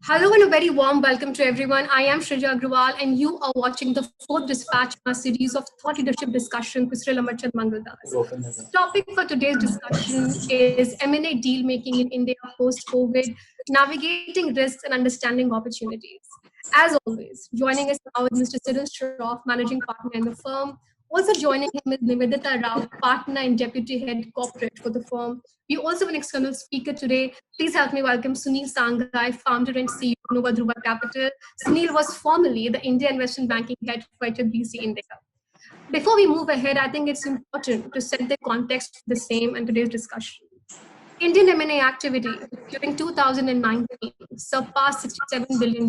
Hello and a very warm welcome to everyone. I am Shrija Agrawal and you are watching the fourth dispatch in our series of thought leadership discussions with Sri Lamarchand Mangaldas. Topic for today's discussion is M&A deal making in India post-COVID, navigating risks and understanding opportunities. As always, joining us now is Mr. Cyril Shroff, managing partner in the firm. Also joining him is Nivedita Rao, partner and deputy head corporate for the firm. We also have an external speaker today. Please help me welcome Sunil Sangai, founder and CEO of Nova Dhruva Capital. Sunil was formerly the India Investment Banking head for HSBC India. Before we move ahead, I think it's important to set the context for the same and today's discussion. Indian M&A activity during 2019 surpassed $67 billion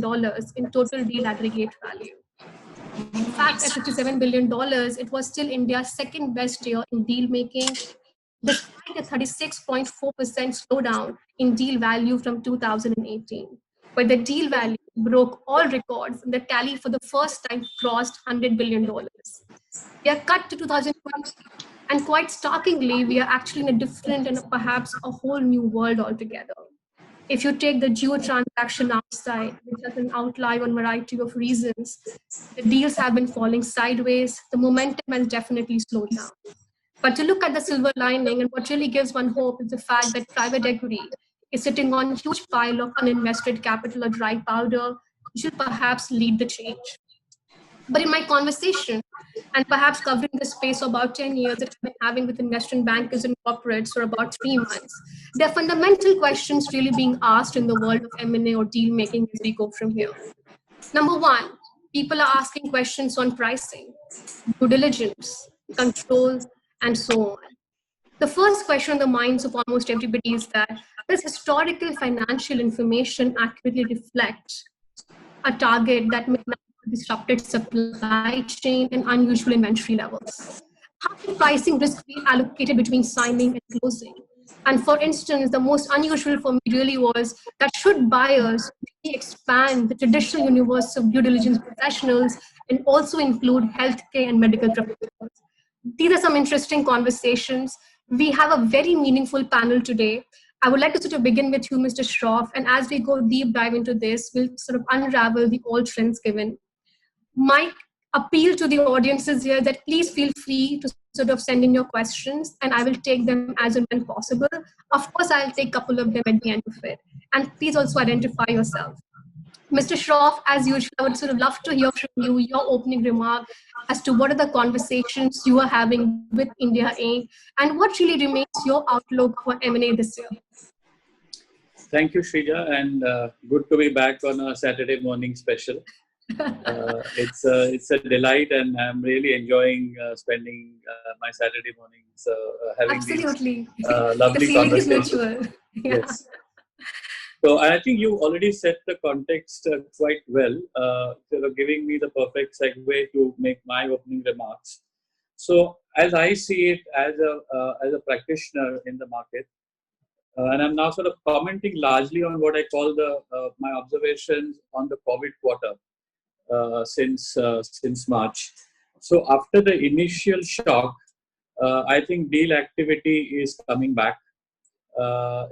in total deal aggregate value. In fact, at $57 billion, it was still India's second best year in deal making, despite a 36.4% slowdown in deal value from 2018, where the deal value broke all records and the tally for the first time crossed $100 billion. We are cut to 2020, and quite starkingly, we are actually in a different and perhaps a whole new world altogether. If you take the Jio transaction outside, which has an outlier on a variety of reasons, the deals have been falling sideways. The momentum has definitely slowed down. But to look at the silver lining, and what really gives one hope is the fact that private equity is sitting on a huge pile of uninvested capital or dry powder, which will perhaps lead the change. But in my conversation, and perhaps covering the space of about 10 years that I've been having with investment bankers and corporates for about 3 months, there are fundamental questions really being asked in the world of M&A or deal making as we go from here. Number one, people are asking questions on pricing, due diligence, control, and so on. The first question on the minds of almost everybody is that does historical financial information accurately reflect a target that may have disrupted supply chain and unusual inventory levels? How can pricing risk be allocated between signing and closing? And for instance, the most unusual for me really was that should buyers really expand the traditional universe of due diligence professionals and also include healthcare and medical professionals? These are some interesting conversations. We have a very meaningful panel today. I would like to sort of begin with you, Mr. Shroff, and as we go deep dive into this, we'll sort of unravel the old trends given. My appeal to the audiences here that please feel free to sort of send in your questions and I will take them as and when possible. Of course, I'll take a couple of them at the end of it. And please also identify yourself. Mr. Shroff, as usual, I would sort of love to hear from you, your opening remark as to what are the conversations you are having with India Inc. and what really remains your outlook for M&A this year. Thank you, Shrija, and good to be back on a Saturday morning special. It's a delight, and I'm really enjoying spending my Saturday mornings having Absolutely. these lovely The feeling is conversations. mutual. Yeah. Yes. So I think you already set the context quite well, sort of giving me the perfect segue to make my opening remarks. So as I see it as a practitioner in the market, and I'm now sort of commenting largely on what I call my observations on the COVID quarter since March. So after the initial shock, I think deal activity is coming back.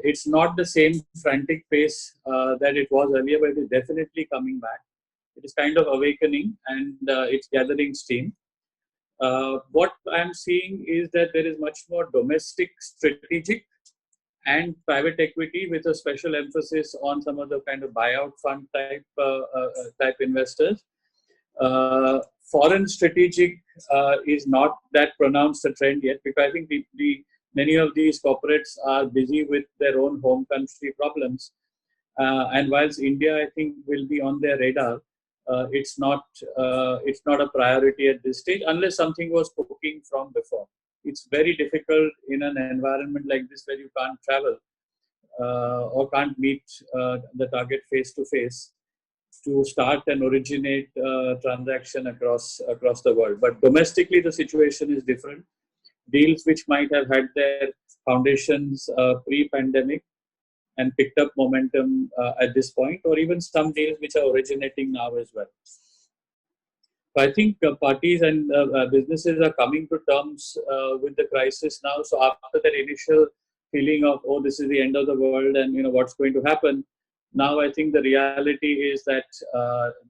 It's not the same frantic pace that it was earlier, but it is definitely coming back. It is kind of awakening and it's gathering steam. What I'm seeing is that there is much more domestic strategic and private equity with a special emphasis on some of the kind of buyout fund type investors. Foreign strategic is not that pronounced a trend yet, because I think many of these corporates are busy with their own home country problems. And whilst India, I think, will be on their radar, it's not a priority at this stage unless something was cooking from before. It's very difficult in an environment like this where you can't travel or can't meet the target face to face to start and originate transaction across the world. But domestically, the situation is different. Deals which might have had their foundations pre-pandemic and picked up momentum at this point, or even some deals which are originating now as well. So I think parties and businesses are coming to terms with the crisis now. So after that initial feeling of, oh, this is the end of the world and what's going to happen, Now I think the reality is that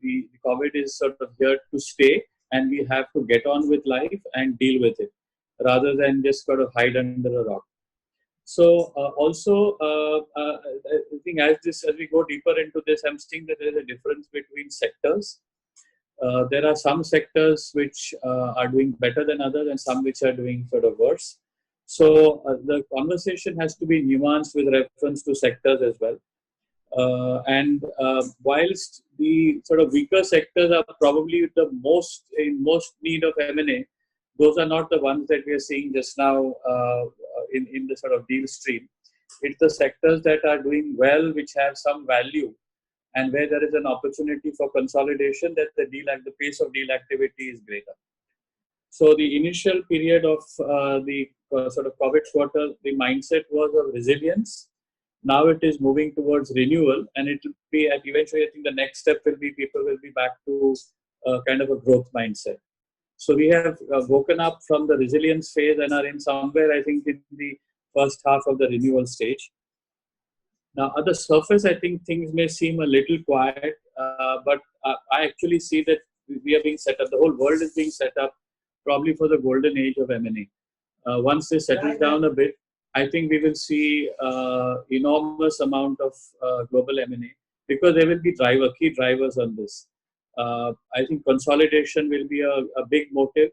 the COVID is sort of here to stay, and we have to get on with life and deal with it, rather than just sort of hide under a rock. So I think as we go deeper into this, I'm seeing that there is a difference between sectors. There are some sectors which are doing better than others, and some which are doing sort of worse. So the conversation has to be nuanced with reference to sectors as well. Whilst the sort of weaker sectors are probably the most in most need of M&A, those are not the ones that we are seeing just now in the sort of deal stream. It's the sectors that are doing well, which have some value, and where there is an opportunity for consolidation, that the pace of deal activity is greater. So the initial period of the sort of COVID quarter, the mindset was of resilience. Now it is moving towards renewal, and it will be eventually, I think the next step will be people will be back to kind of a growth mindset. So we have woken up from the resilience phase and are in somewhere, I think, in the first half of the renewal stage. Now, at the surface, I think things may seem a little quiet, but I actually see that we are being set up. The whole world is being set up probably for the golden age of M&A. Once this settles down a bit, I think we will see enormous amount of global M&A, because there will be key drivers on this. I think consolidation will be a big motive.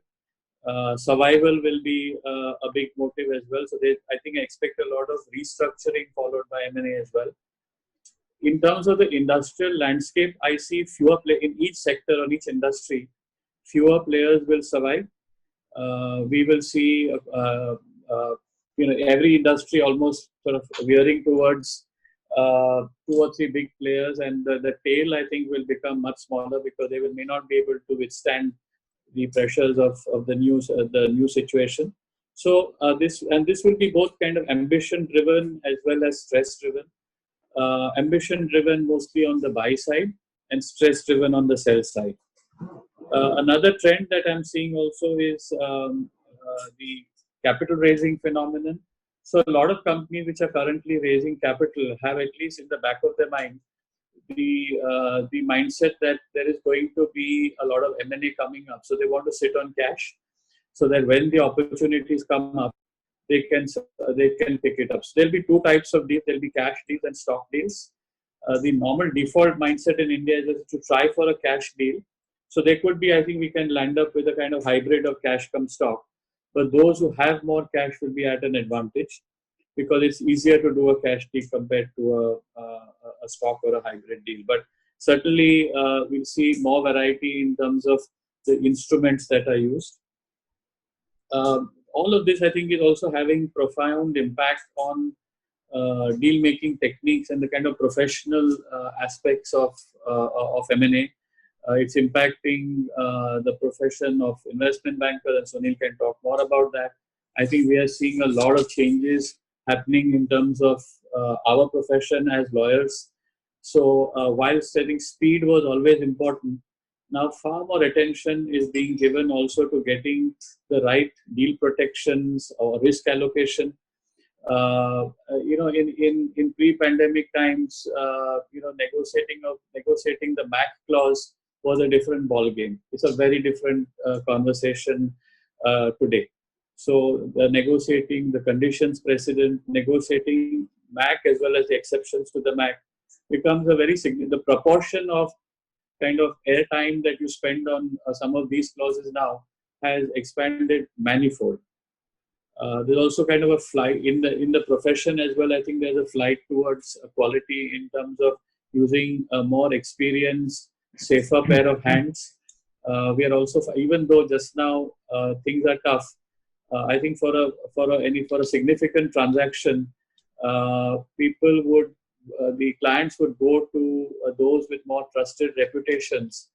Survival will be a big motive as well. So I think I expect a lot of restructuring followed by M&A as well. In terms of the industrial landscape, I see fewer in each sector or each industry, fewer players will survive. We will see every industry almost sort of veering towards 2 or 3 big players, and the tail, I think, will become much smaller, because they may not be able to withstand the pressures of the new situation. So this will be both kind of ambition driven as well as stress driven. Ambition driven mostly on the buy side, and stress driven on the sell side. Another trend that I'm seeing also is the capital raising phenomenon. So a lot of companies which are currently raising capital have, at least in the back of their mind, the mindset that there is going to be a lot of M&A coming up. So they want to sit on cash, so that when the opportunities come up, they can pick it up. So there'll be 2 types of deals. There'll be cash deals and stock deals. The normal default mindset in India is to try for a cash deal. So there could be, I think we can land up with a kind of hybrid of cash come stock. But those who have more cash will be at an advantage, because it's easier to do a cash deal compared to a stock or a hybrid deal. But certainly we'll see more variety in terms of the instruments that are used. All of this, I think, is also having profound impact on deal-making techniques and the kind of professional aspects of M&A. It's impacting the profession of investment bankers, and Sunil can talk more about that. I think we are seeing a lot of changes happening in terms of our profession as lawyers. So whilst I think speed was always important, now far more attention is being given also to getting the right deal protections or risk allocation. In pre-pandemic times, negotiating the MAC clause was a different ball game. It's a very different conversation today. So negotiating the conditions precedent, negotiating MAC as well as the exceptions to the MAC becomes a very significant. The proportion of kind of airtime that you spend on some of these clauses now has expanded manifold. There's also kind of a flight in the profession as well. I think there's a flight towards quality in terms of using a more experienced, safer pair of hands. We are also, even though just now things are tough, I think for a significant transaction, the clients would go to those with more trusted reputations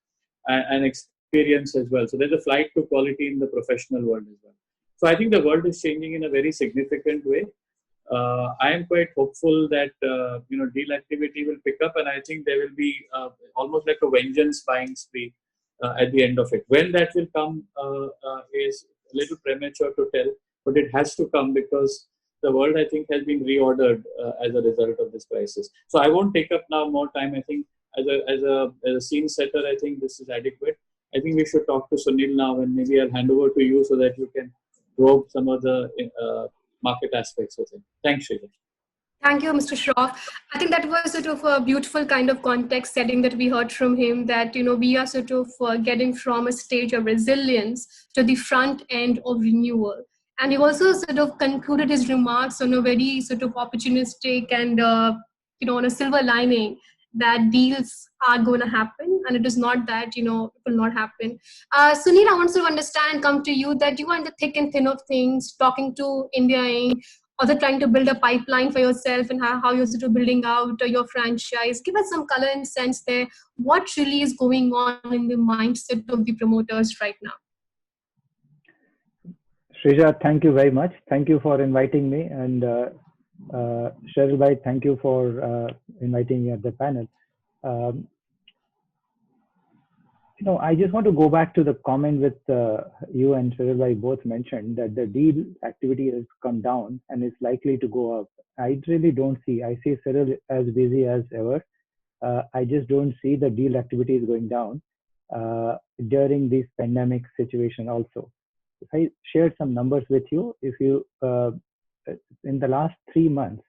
and experience as well. So there's a flight to quality in the professional world as well. So I think the world is changing in a very significant way. I am quite hopeful that deal activity will pick up, and I think there will be almost like a vengeance buying spree at the end of it. When that will come is a little premature to tell, but it has to come, because the world, I think, has been reordered as a result of this crisis. So I won't take up now more time. I think as a scene setter, I think this is adequate. I think we should talk to Sunil now, and maybe I'll hand over to you so that you can probe some of the market aspects of it. Thanks, Shrija. Thank you, Mr. Shroff. I think that was sort of a beautiful kind of context setting that we heard from him, that, we are sort of getting from a stage of resilience to the front end of renewal. And he also sort of concluded his remarks on a very sort of opportunistic and, on a silver lining, that deals are going to happen, and it is not that, it will not happen. Sunil, I want to understand, come to you, that you are in the thick and thin of things, talking to India Inc., or they're trying to build a pipeline for yourself, and how you're sort of building out your franchise. Give us some color and sense there. What really is going on in the mindset of the promoters right now? Shrija, thank you very much. Thank you for inviting me. And Cheryl Bhai, thank you for inviting me at the panel. I just want to go back to the comment with you and Cheryl Bhai both mentioned that the deal activity has come down and is likely to go up. I really don't see. I see Cheryl as busy as ever. I just don't see the deal activity is going down during this pandemic situation also. If I shared some numbers with you, if you in the last 3 months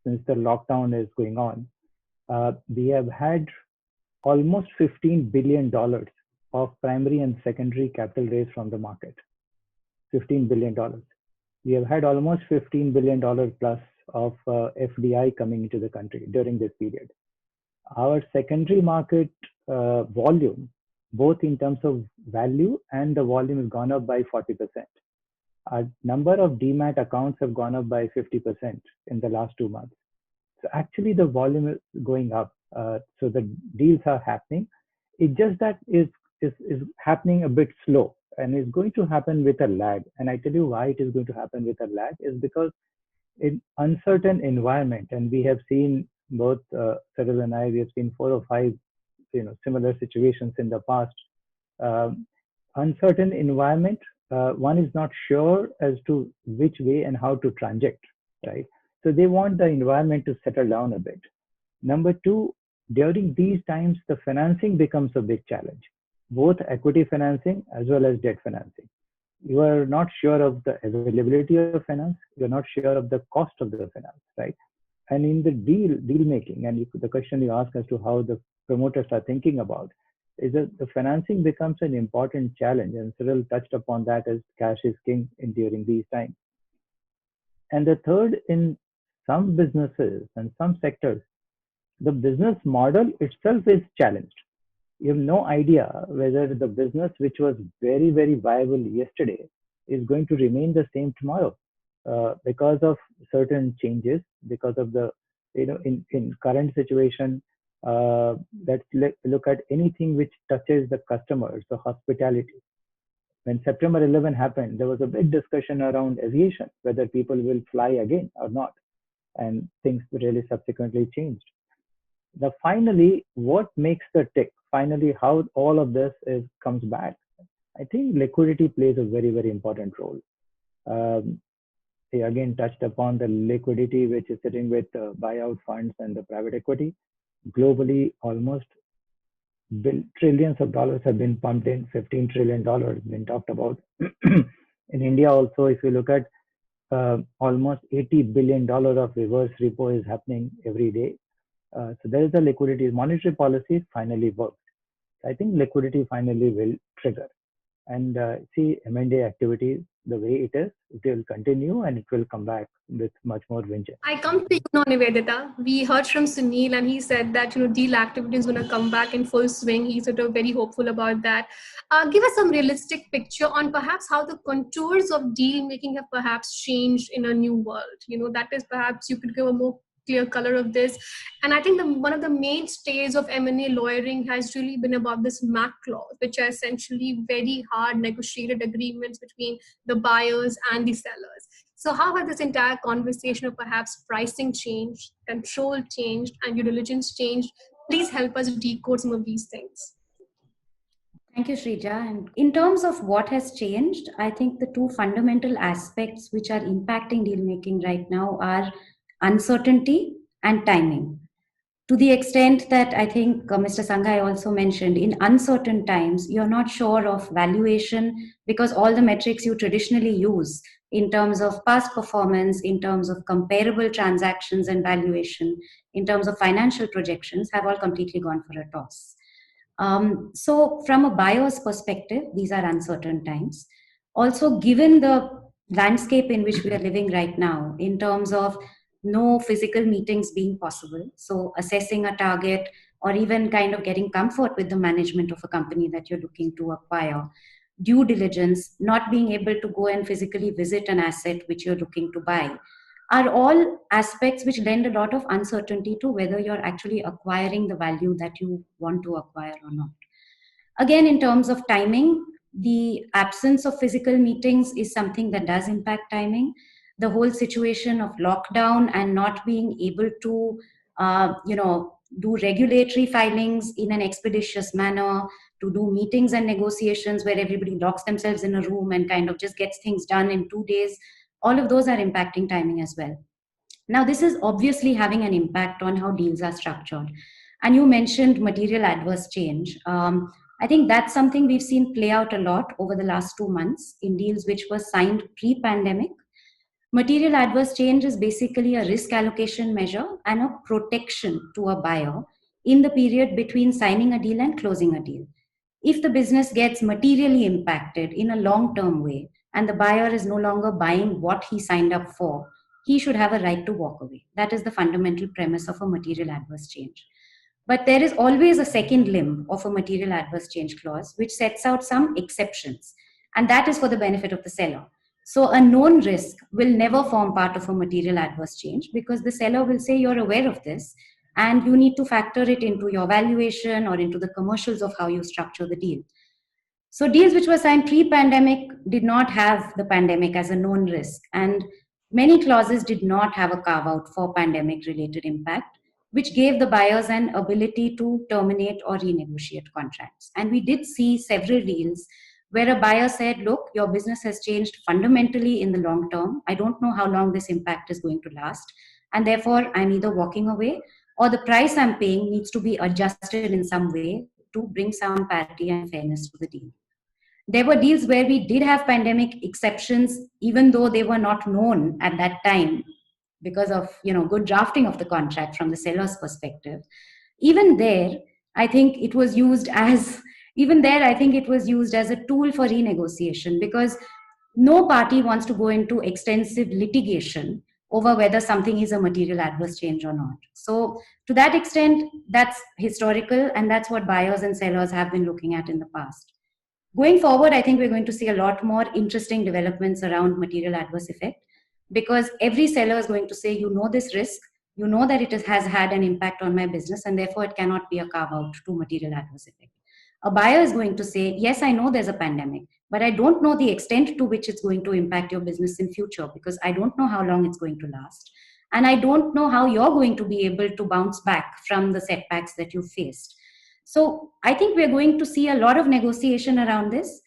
since the lockdown is going on, we have had almost $15 billion of primary and secondary capital raised from the market. $15 billion. We have had almost $15 billion plus of FDI coming into the country during this period. Our secondary market volume, both in terms of value and the volume, has gone up by 40%. Our number of DMAT accounts have gone up by 50% in the last 2 months. So actually the volume is going up. So the deals are happening. It's just that is happening a bit slow, and it's going to happen with a lag. And I tell you why it is going to happen with a lag is because in uncertain environment, and we have seen both Cyril and I, we have seen 4 or 5 similar situations in the past. Uncertain environment, one is not sure as to which way and how to transact, right? So they want the environment to settle down a bit. Number 2, during these times, the financing becomes a big challenge, both equity financing as well as debt financing. You are not sure of the availability of finance. You're not sure of the cost of the finance, right? And in the deal making, and the question you ask as to how the promoters are thinking about, is that the financing becomes an important challenge. And Cyril touched upon that as cash is king during these times. And the third, in some businesses and some sectors, the business model itself is challenged. You have no idea whether the business which was very, very viable yesterday is going to remain the same tomorrow because of certain changes, because of the, in current situation, let's look at anything which touches the customers, the hospitality. When September 11 happened, there was a big discussion around aviation, whether people will fly again or not. And things really subsequently changed. Finally, what makes the tick? Finally, how all of this comes back? I think liquidity plays a very, very important role. He again touched upon the liquidity which is sitting with buyout funds and the private equity. Globally, almost trillions of dollars have been pumped in, $15 trillion been talked about. In India also, if you look at almost $80 billion of reverse repo is happening every day. So there is a liquidity. Monetary policy finally worked. I think liquidity finally will trigger. And see M&A activities the way it is, it will continue and it will come back with much more vengeance. I come to you now, Nivedita. We heard from Sunil and he said that deal activity is going to come back in full swing. He's sort of very hopeful about that. Give us some realistic picture on perhaps how the contours of deal making have perhaps changed in a new world. That is perhaps you could give a more clear color of this. And I think one of the mainstays of M&A lawyering has really been about this MAC clause, which are essentially very hard negotiated agreements between the buyers and the sellers. So how has this entire conversation of perhaps pricing changed, control changed, and due diligence changed? Please help us decode some of these things. Thank you, Shrija. And in terms of what has changed, I think the two fundamental aspects which are impacting deal making right now are uncertainty and timing. To the extent that I think Mr. Sanghai also mentioned, in uncertain times, you're not sure of valuation because all the metrics you traditionally use in terms of past performance, in terms of comparable transactions and valuation, in terms of financial projections, have all completely gone for a toss. So, from a buyer's perspective, these are uncertain times. Also, given the landscape in which we are living right now, in terms of no physical meetings being possible, so assessing a target or even kind of getting comfort with the management of a company that you're looking to acquire, due diligence, not being able to go and physically visit an asset which you're looking to buy, are all aspects which lend a lot of uncertainty to whether you're actually acquiring the value that you want to acquire or not. Again, in terms of timing, the absence of physical meetings is something that does impact timing. The whole situation of lockdown and not being able to, do regulatory filings in an expeditious manner, to do meetings and negotiations where everybody locks themselves in a room and kind of just gets things done in 2 days, all of those are impacting timing as well. Now, this is obviously having an impact on how deals are structured. And you mentioned material adverse change. I think that's something we've seen play out a lot over the last 2 months in deals which were signed pre-pandemic. Material adverse change is basically a risk allocation measure and a protection to a buyer in the period between signing a deal and closing a deal. If the business gets materially impacted in a long-term way and the buyer is no longer buying what he signed up for, he should have a right to walk away. That is the fundamental premise of a material adverse change. But there is always a second limb of a material adverse change clause which sets out some exceptions, and that is for the benefit of the seller. So a known risk will never form part of a material adverse change because the seller will say you're aware of this and you need to factor it into your valuation or into the commercials of how you structure the deal. So deals which were signed pre-pandemic did not have the pandemic as a known risk, and many clauses did not have a carve-out for pandemic-related impact, which gave the buyers an ability to terminate or renegotiate contracts. And we did see several deals where a buyer said, look, your business has changed fundamentally in the long term. I don't know how long this impact is going to last. And therefore, I'm either walking away or the price I'm paying needs to be adjusted in some way to bring some parity and fairness to the deal. There were deals where we did have pandemic exceptions, even though they were not known at that time because of good drafting of the contract from the seller's perspective. Even there, I think it was used as a tool for renegotiation because no party wants to go into extensive litigation over whether something is a material adverse change or not. So to that extent, that's historical and that's what buyers and sellers have been looking at in the past. Going forward, I think we're going to see a lot more interesting developments around material adverse effect because every seller is going to say, this risk, that it has had an impact on my business and therefore it cannot be a carve out to material adverse effect. A buyer is going to say, yes, I know there's a pandemic, but I don't know the extent to which it's going to impact your business in future because I don't know how long it's going to last. And I don't know how you're going to be able to bounce back from the setbacks that you faced. So I think we're going to see a lot of negotiation around this.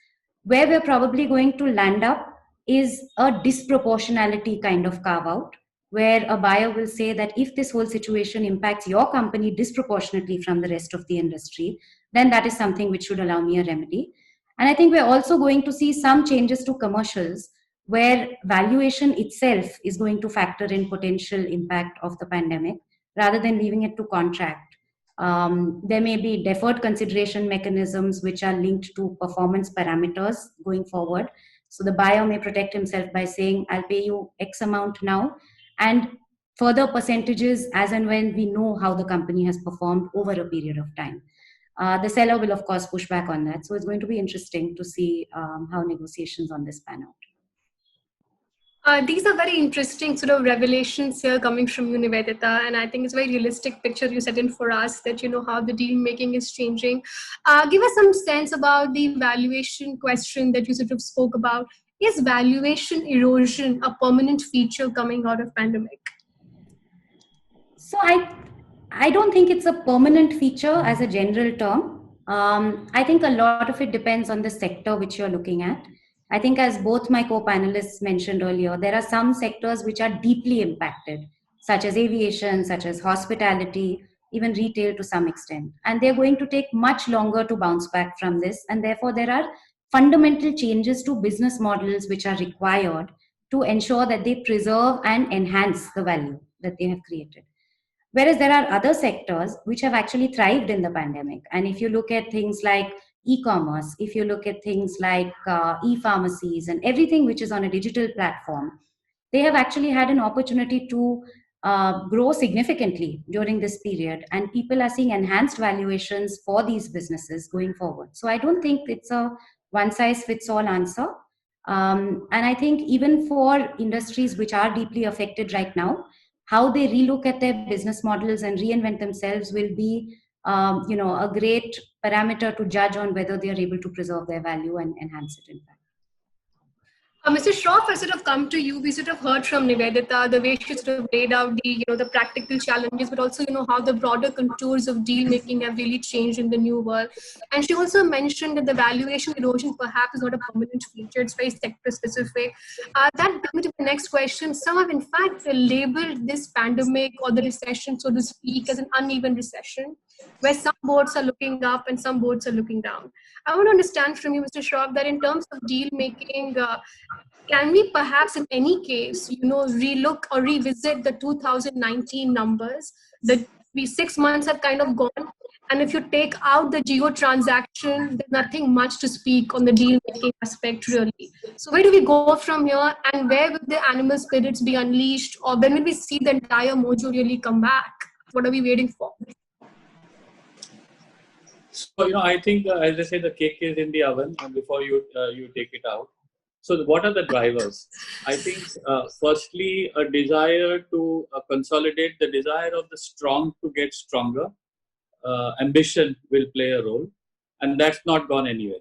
Where we're probably going to land up is a disproportionality kind of carve out, where a buyer will say that if this whole situation impacts your company disproportionately from the rest of the industry, then that is something which should allow me a remedy. And I think we're also going to see some changes to commercials where valuation itself is going to factor in potential impact of the pandemic rather than leaving it to contract. There may be deferred consideration mechanisms which are linked to performance parameters going forward. So the buyer may protect himself by saying, I'll pay you X amount now, and further percentages as and when we know how the company has performed over a period of time. The seller will, of course, push back on that. So it's going to be interesting to see how negotiations on this pan out. These are very interesting sort of revelations here coming from you, Nivedita, and I think it's a very realistic picture you set in for us that how the deal making is changing. Give us some sense about the valuation question that you sort of spoke about. Is valuation erosion a permanent feature coming out of pandemic? So I don't think it's a permanent feature as a general term. I think a lot of it depends on the sector which you're looking at. I think, as both my co-panelists mentioned earlier, there are some sectors which are deeply impacted, such as aviation, such as hospitality, even retail to some extent. And they're going to take much longer to bounce back from this. And therefore, there are fundamental changes to business models which are required to ensure that they preserve and enhance the value that they have created. Whereas there are other sectors which have actually thrived in the pandemic. And if you look at things like e-commerce, if you look at things like e-pharmacies and everything which is on a digital platform, they have actually had an opportunity to grow significantly during this period. And people are seeing enhanced valuations for these businesses going forward. So I don't think it's a one size fits all answer. And I think even for industries which are deeply affected right now, how they relook at their business models and reinvent themselves will be, a great parameter to judge on whether they are able to preserve their value and enhance it, in fact. Mr. Shroff, I sort of come to you. We sort of heard from Nivedita the way she sort of laid out the practical challenges, but also how the broader contours of deal making have really changed in the new world. And she also mentioned that the valuation erosion perhaps is not a permanent feature; it's very sector specific. That brings me to the next question. Some have in fact labeled this pandemic or the recession, so to speak, as an uneven recession, where some boards are looking up and some boards are looking down. I want to understand from you, Mr. Shroff, that in terms of deal making, can we perhaps in any case, relook or revisit the 2019 numbers? The 6 months have kind of gone. And if you take out the geo transaction, there's nothing much to speak on the deal making aspect really. So where do we go from here, and where will the animal spirits be unleashed, or when will we see the entire mojo really come back? What are we waiting for? So, I think, as I say, the cake is in the oven, and before you take it out. So, what are the drivers? I think, firstly, a desire to consolidate, the desire of the strong to get stronger. Ambition will play a role, and that's not gone anywhere.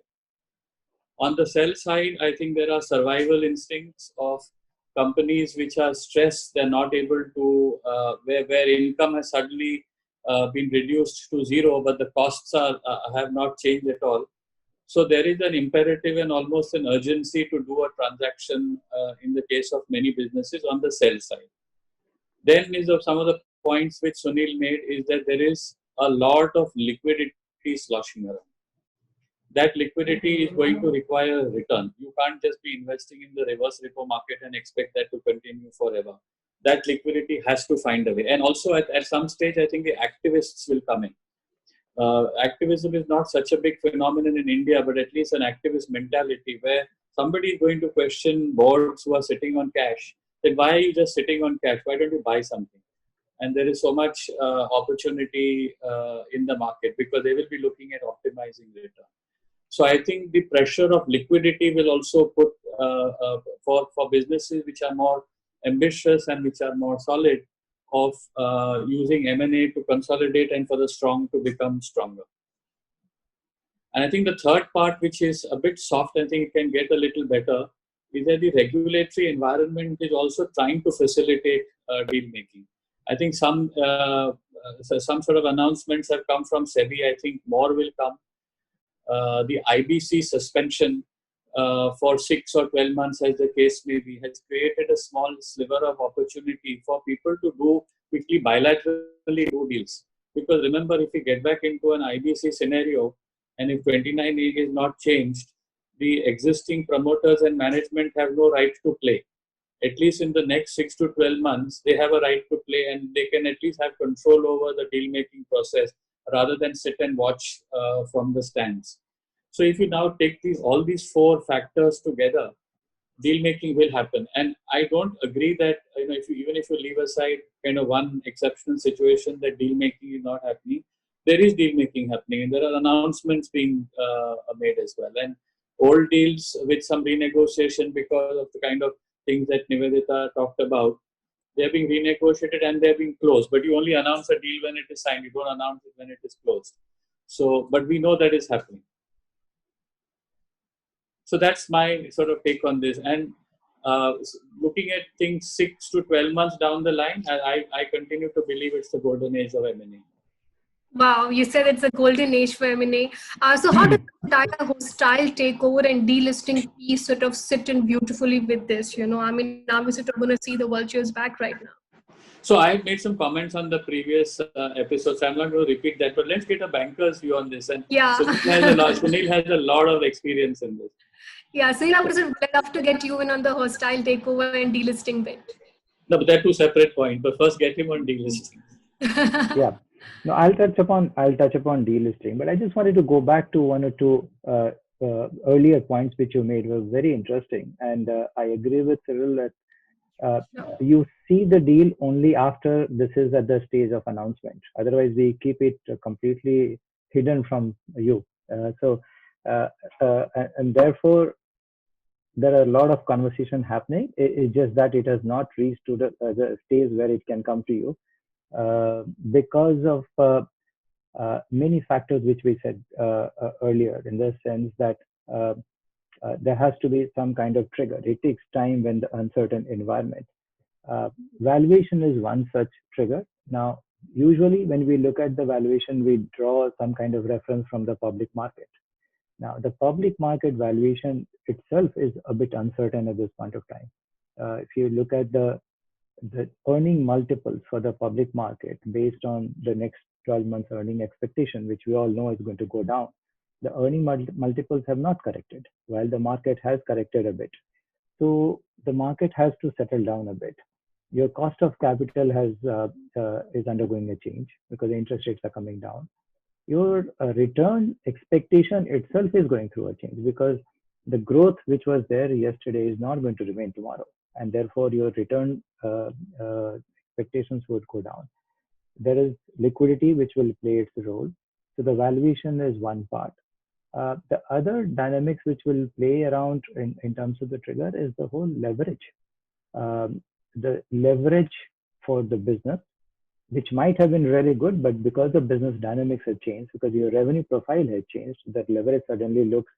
On the sell side, I think there are survival instincts of companies which are stressed. They're not able to, where income has suddenly been reduced to zero, but the costs have not changed at all. So there is an imperative and almost an urgency to do a transaction in the case of many businesses on the sell side. Then is some of the points which Sunil made is that there is a lot of liquidity sloshing around. That liquidity is going to require a return. You can't just be investing in the reverse repo market and expect that to continue forever. That liquidity has to find a way. And also at some stage, I think the activists will come in. Activism is not such a big phenomenon in India, but at least an activist mentality where somebody is going to question boards who are sitting on cash. Then why are you just sitting on cash? Why don't you buy something? And there is so much opportunity in the market because they will be looking at optimizing return. So I think the pressure of liquidity will also put for businesses which are more ambitious and which are more solid of using M&A to consolidate and for the strong to become stronger. And I think the third part, which is a bit soft, I think it can get a little better, is that the regulatory environment is also trying to facilitate deal making. I think some sort of announcements have come from SEBI. I think more will come. The IBC suspension for 6 or 12 months, as the case may be, has created a small sliver of opportunity for people to do quickly bilaterally do deals. Because remember, if we get back into an IBC scenario, and if 29A is not changed, the existing promoters and management have no right to play. At least in the next 6 to 12 months, they have a right to play, and they can at least have control over the deal-making process rather than sit and watch from the stands. So if you now take all these 4 factors together, deal making will happen. And I don't agree that even if you leave aside kind of one exceptional situation that deal making is not happening, there is deal making happening, and there are announcements being made as well. And old deals with some renegotiation because of the kind of things that Nivedita talked about, they are being renegotiated and they are being closed. But you only announce a deal when it is signed. You don't announce it when it is closed. So, but we know that is happening. So that's my sort of take on this. And looking at things 6 to 12 months down the line, I continue to believe it's the golden age of M&A. Wow, you said it's a golden age for M&A. So how does the entire hostile takeover and delisting piece sort of sit in beautifully with this? I mean, now we're sort of going to see the vultures back right now. So I made some comments on the previous episodes. I'm not going to repeat that, but let's get a banker's view on this. And Yeah. Sunil has a lot of experience in this. Yeah, so I would love to get you in on the hostile takeover and delisting bit. No, but they're two separate points. But first, get him on delisting. Yeah. No, I'll touch upon delisting, but I just wanted to go back to one or two earlier points which you made were very interesting, and I agree with Cyril that you see the deal only after this is at the stage of announcement. Otherwise, we keep it completely hidden from you. And therefore, there are a lot of conversation happening. It's just that it has not reached to the stage where it can come to you. Because of many factors which we said earlier, in the sense that there has to be some kind of trigger. It takes time when the uncertain environment. Valuation is one such trigger. Now, usually when we look at the valuation, we draw some kind of reference from the public market. Now, the public market valuation itself is a bit uncertain at this point of time. If you look at the earning multiples for the public market based on the next 12 months earning expectation, which we all know is going to go down, the earning multiples have not corrected, while the market has corrected a bit. So the market has to settle down a bit. Your cost of capital is undergoing a change because the interest rates are coming down. Your return expectation itself is going through a change because the growth which was there yesterday is not going to remain tomorrow, and therefore your return expectations would go down. There is liquidity which will play its role. So the valuation is one part. The other dynamics which will play around in terms of the trigger is the whole leverage. The leverage for the business, which might have been really good, but because the business dynamics have changed, because your revenue profile has changed, that leverage suddenly looks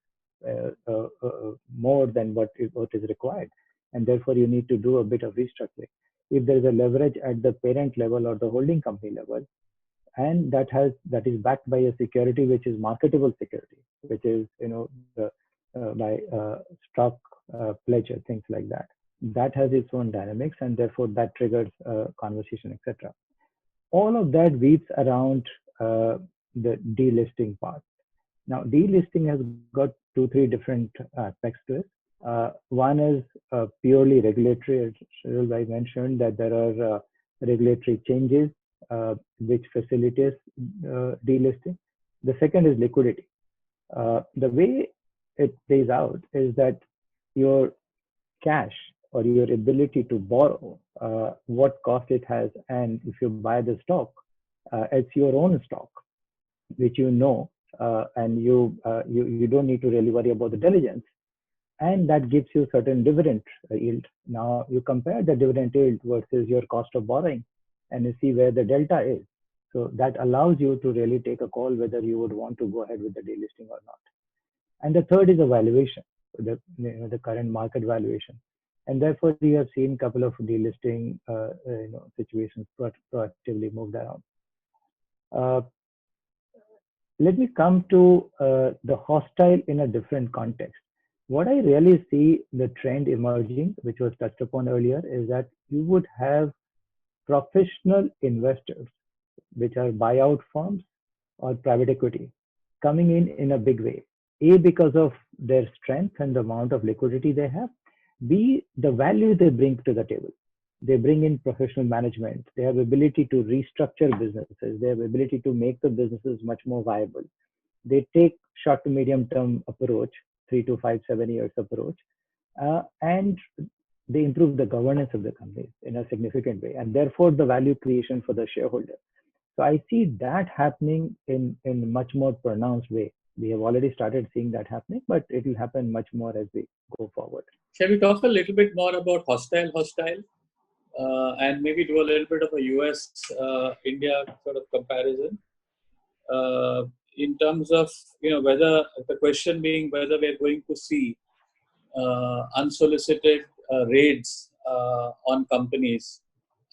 more than what is required. And therefore, you need to do a bit of restructuring. If there is a leverage at the parent level or the holding company level, and that is backed by a security which is marketable security, which is by stock pledge or things like that. That has its own dynamics, and therefore that triggers conversation, etc. All of that weaves around the delisting part. Now, delisting has got 2-3 different aspects to it. One is purely regulatory. As I mentioned, that there are regulatory changes which facilitates delisting. The second is liquidity. The way it plays out is that your cash or your ability to borrow, what cost it has, and if you buy the stock, it's your own stock, which you know, and you don't need to really worry about the diligence, and that gives you certain dividend yield. Now you compare the dividend yield versus your cost of borrowing, and you see where the delta is. So that allows you to really take a call whether you would want to go ahead with the delisting or not. And the third is the valuation, the current market valuation. And therefore, we have seen a couple of delisting situations proactively moved around. Let me come to the hostile in a different context. What I really see the trend emerging, which was touched upon earlier, is that you would have professional investors, which are buyout firms or private equity, coming in a big way. A, because of their strength and the amount of liquidity they have. B, the value they bring to the table. They bring in professional management. They have ability to restructure businesses. They have ability to make the businesses much more viable. They take short to medium term approach, 3 to 5, 7 years approach, and they improve the governance of the companies in a significant way, and therefore the value creation for the shareholder. So I see that happening in much more pronounced way. We have already started seeing that happening, but it will happen much more as we go forward. Shall we talk a little bit more about hostile, and maybe do a little bit of a US-India sort of comparison? In terms of, whether the question being whether we're going to see unsolicited raids on companies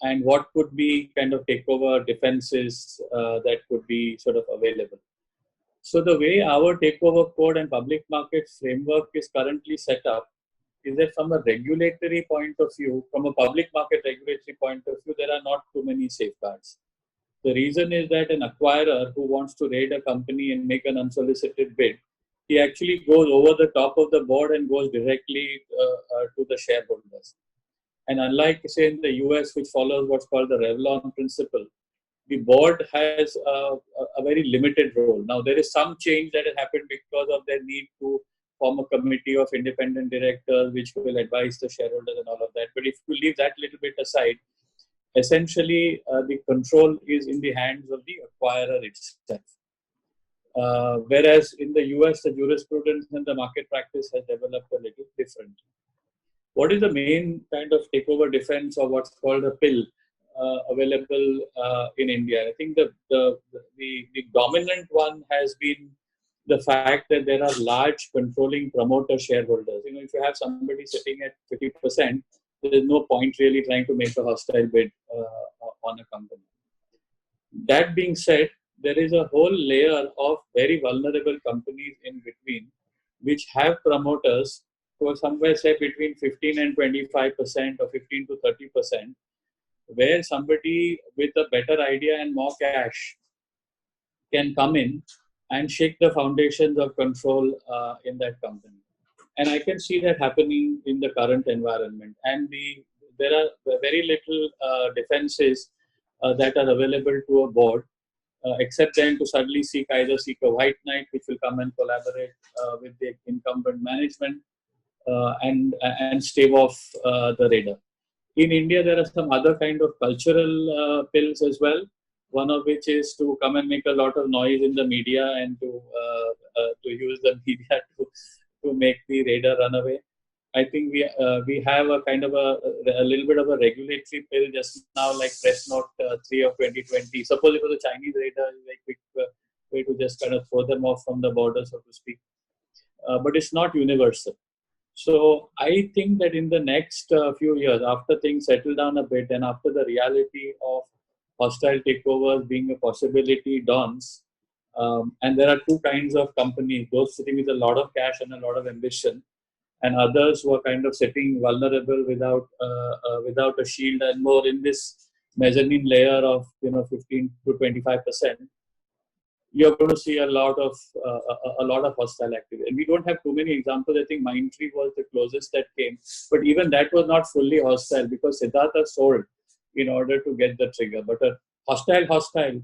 and what could be kind of takeover defenses that could be sort of available. So the way our takeover code and public market framework is currently set up is that from a regulatory point of view, from a public market regulatory point of view, there are not too many safeguards. The reason is that an acquirer who wants to raid a company and make an unsolicited bid, he actually goes over the top of the board and goes directly to the shareholders. And unlike, say, in the US, which follows what's called the Revlon principle, the board has a very limited role. Now, there is some change that has happened because of their need to form a committee of independent directors, which will advise the shareholders and all of that. But if you leave that little bit aside, essentially, the control is in the hands of the acquirer itself. Whereas in the US, the jurisprudence and the market practice has developed a little different. What is the main kind of takeover defense, or what's called a pill, available in India? I think the dominant one has been the fact that there are large controlling promoter shareholders. If you have somebody sitting at 50%, there is no point really trying to make a hostile bid on a company. That being said, there is a whole layer of very vulnerable companies in between, which have promoters who are somewhere, say, between 15 and 25% or 15 to 30%, where somebody with a better idea and more cash can come in and shake the foundations of control in that company. And I can see that happening in the current environment. And there are very little defenses that are available to a board, except then to suddenly either seek a white knight, which will come and collaborate with the incumbent management and stave off the raider. In India, there are some other kind of cultural pills as well. One of which is to come and make a lot of noise in the media and to use the media to make the raider run away. I think we have a kind of a little bit of a regulatory pill just now, like Press Note 3 of 2020. Suppose it was a Chinese raider, like quick way to just kind of throw them off from the border, so to speak. But it's not universal. So I think that in the next few years, after things settle down a bit and after the reality of hostile takeovers being a possibility dawns, and there are two kinds of companies, those sitting with a lot of cash and a lot of ambition, and others who are kind of sitting vulnerable without a shield and more in this mezzanine layer of 15 to 25%. You're going to see a lot of hostile activity, and we don't have too many examples. I think Mindtree was the closest that came, but even that was not fully hostile because Siddhartha sold in order to get the trigger. But a hostile,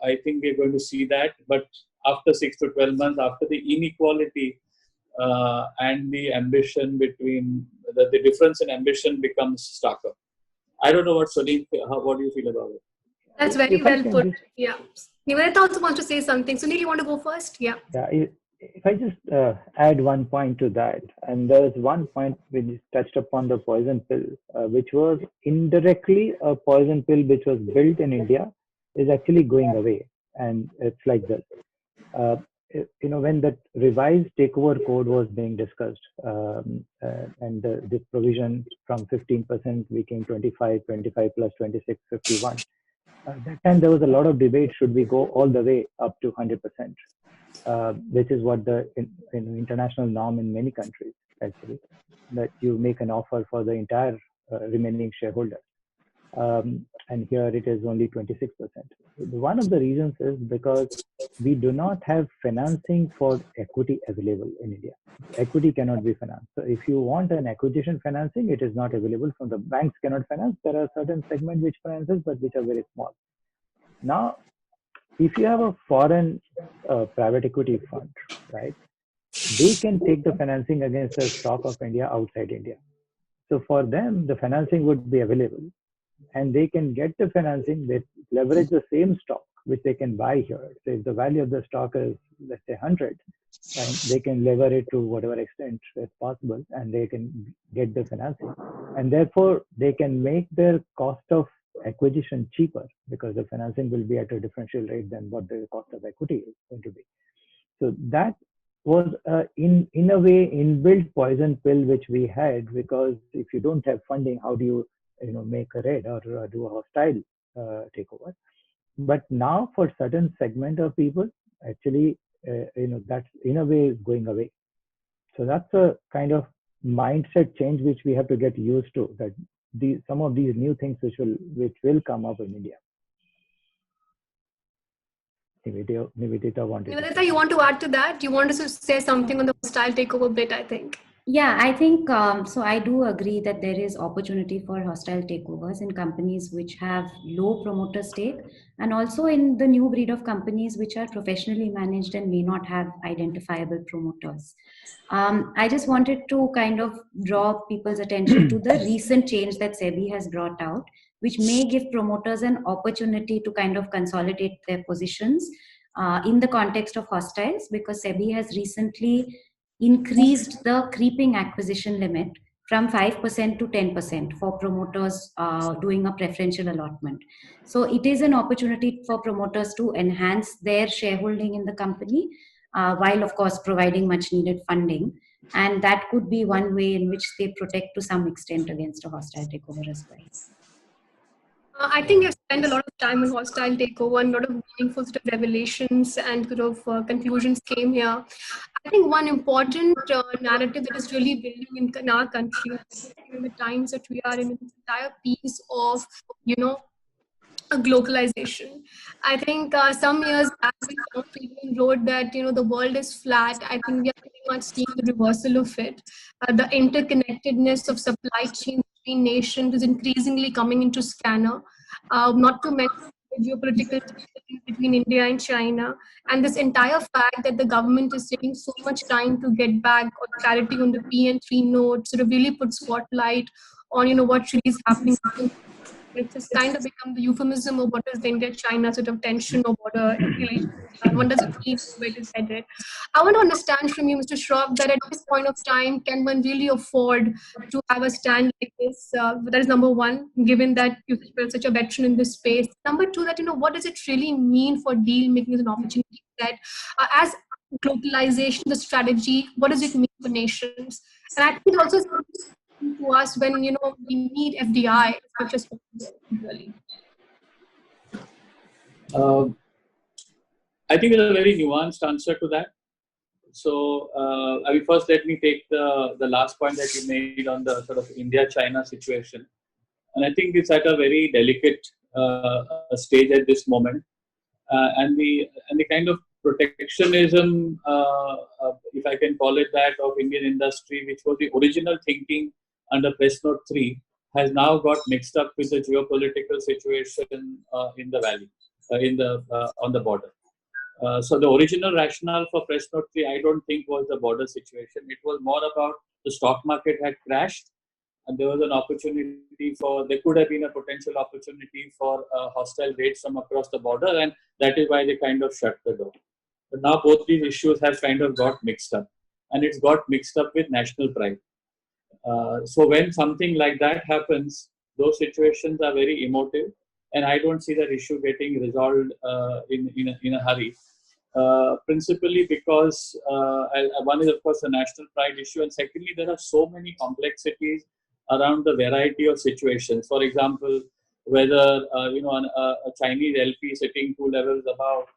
I think we're going to see that. But after 6 to 12 months, after the inequality and the ambition between the difference in ambition becomes starker. I don't know what Sunil, what do you feel about it? That's very well put. Yeah. Nivedita also wants to say something. Sunil, you want to go first? Yeah. Yeah. If I just add one point to that, and there is one point which touched upon the poison pill, which was indirectly a poison pill which was built in India, is actually going away. And it's like this. When the revised takeover code was being discussed, and this provision from 15% became 25 plus 26, 51. At that time, there was a lot of debate, should we go all the way up to 100%, which is what the international norm in many countries, actually, that you make an offer for the entire remaining shareholder. And here it is only 26%. One of the reasons is because we do not have financing for equity available in India. Equity cannot be financed. So if you want an acquisition financing, it is not available from the banks cannot finance. There are certain segments which finances, but which are very small. Now, if you have a foreign private equity fund, right, they can take the financing against the stock of India outside India. So for them, the financing would be available. And they can get the financing, they leverage the same stock, which they can buy here. So if the value of the stock is, let's say, 100, and they can lever it to whatever extent is possible, and they can get the financing. And therefore, they can make their cost of acquisition cheaper because the financing will be at a differential rate than what the cost of equity is going to be. So that was in a way inbuilt poison pill which we had, because if you don't have funding, how do you make a raid or do a hostile takeover. But now for certain segment of people, actually, that's in a way going away. So that's a kind of mindset change which we have to get used to, that some of these new things which will come up in India. Nivedita wanted. Nivedita, you want to add to that? You want to say something on the hostile takeover bit, I think. Yeah, I think so. I do agree that there is opportunity for hostile takeovers in companies which have low promoter stake, and also in the new breed of companies which are professionally managed and may not have identifiable promoters. I just wanted to kind of draw people's attention to the recent change that SEBI has brought out, which may give promoters an opportunity to kind of consolidate their positions in the context of hostiles, because SEBI has recently increased the creeping acquisition limit from 5% to 10% for promoters doing a preferential allotment. So it is an opportunity for promoters to enhance their shareholding in the company, while of course providing much needed funding. And that could be one way in which they protect to some extent against a hostile takeover as well. I think you've spent a lot of time on hostile takeover, and a lot of meaningful sort of revelations and conclusions came here. I think one important narrative that is really building in our country, in the times that we are in, this entire piece of, globalization. I think some years back, we wrote that the world is flat. I think we are pretty much seeing the reversal of it. The interconnectedness of supply chains between nations is increasingly coming into scanner. Not to mention the geopolitical tension between India and China, and this entire fact that the government is taking so much time to get back on clarity on the PN3 note sort of really put spotlight on what really is happening. It's just kind of become the euphemism of what is the India-China sort of tension or border relations. One doesn't see where it is headed. I want to understand from you, Mr. Shroff, that at this point of time, can one really afford to have a stand like this? That is number one, given that you're such a veteran in this space. Number two, that what does it really mean for deal making as an opportunity set? As globalization, the strategy, what does it mean for nations? And I think it also to us when we need FDI as much as possible, really. I think there's a very nuanced answer to that. So, first let me take the last point that you made on the sort of India-China situation, and I think it's at a very delicate stage at this moment, and the kind of protectionism, if I can call it that, of Indian industry, which was the original thinking under Press Note 3, has now got mixed up with the geopolitical situation in the valley, on the border. So the original rationale for Press Note 3, I don't think was the border situation. It was more about the stock market had crashed, and there was an opportunity there could have been a potential opportunity for hostile raids from across the border, and that is why they kind of shut the door. But now both these issues have kind of got mixed up, and it's got mixed up with national pride. So when something like that happens, those situations are very emotive, and I don't see that issue getting resolved in a hurry. Principally because one is of course a national pride issue, and secondly there are so many complexities around the variety of situations. For example, whether a Chinese LP sitting 2 levels above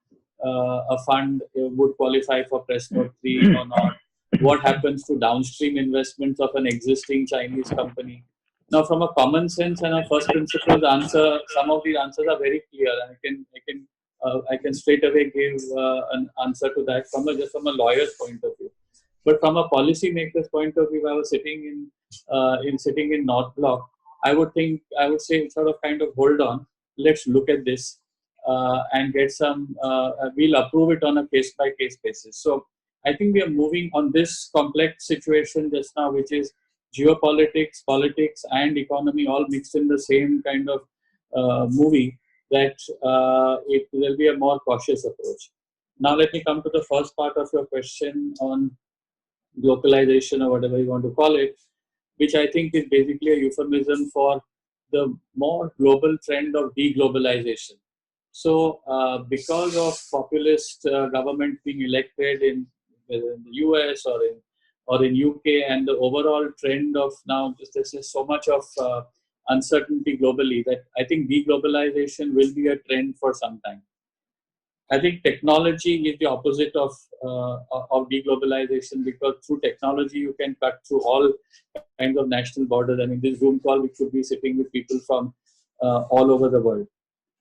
a fund would qualify for Press Note 3 or not. What happens to downstream investments of an existing Chinese company? Now, from a common sense and a first principles answer, some of these answers are very clear, and I can straight away give an answer to that just from a lawyer's point of view. But from a policymaker's point of view, if I was sitting in North Block, I would say sort of kind of hold on, let's look at this and get some. We'll approve it on a case by case basis. So I think we are moving on this complex situation just now, which is geopolitics, politics, and economy all mixed in the same kind of movie. That it will be a more cautious approach. Now, let me come to the first part of your question on globalization, or whatever you want to call it, which I think is basically a euphemism for the more global trend of deglobalization. So, because of populist government being elected in the US or in UK, and the overall trend of now there's so much of uncertainty globally, that I think deglobalization will be a trend for some time. I think technology is the opposite of deglobalization, because through technology you can cut through all kinds of national borders. I mean, this Zoom call, we should be sitting with people from all over the world.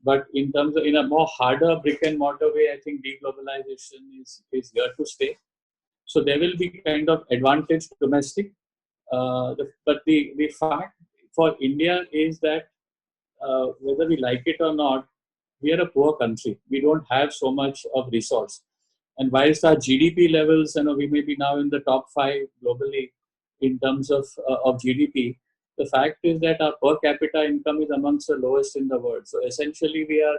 But in terms of, in a more harder brick and mortar way, I think deglobalization is here to stay. So there will be kind of advantage domestic. But the fact for India is that whether we like it or not, we are a poor country. We don't have so much of resource. And whilst our GDP levels, we may be now in the top 5 globally in terms of GDP, the fact is that our per capita income is amongst the lowest in the world. So essentially, we are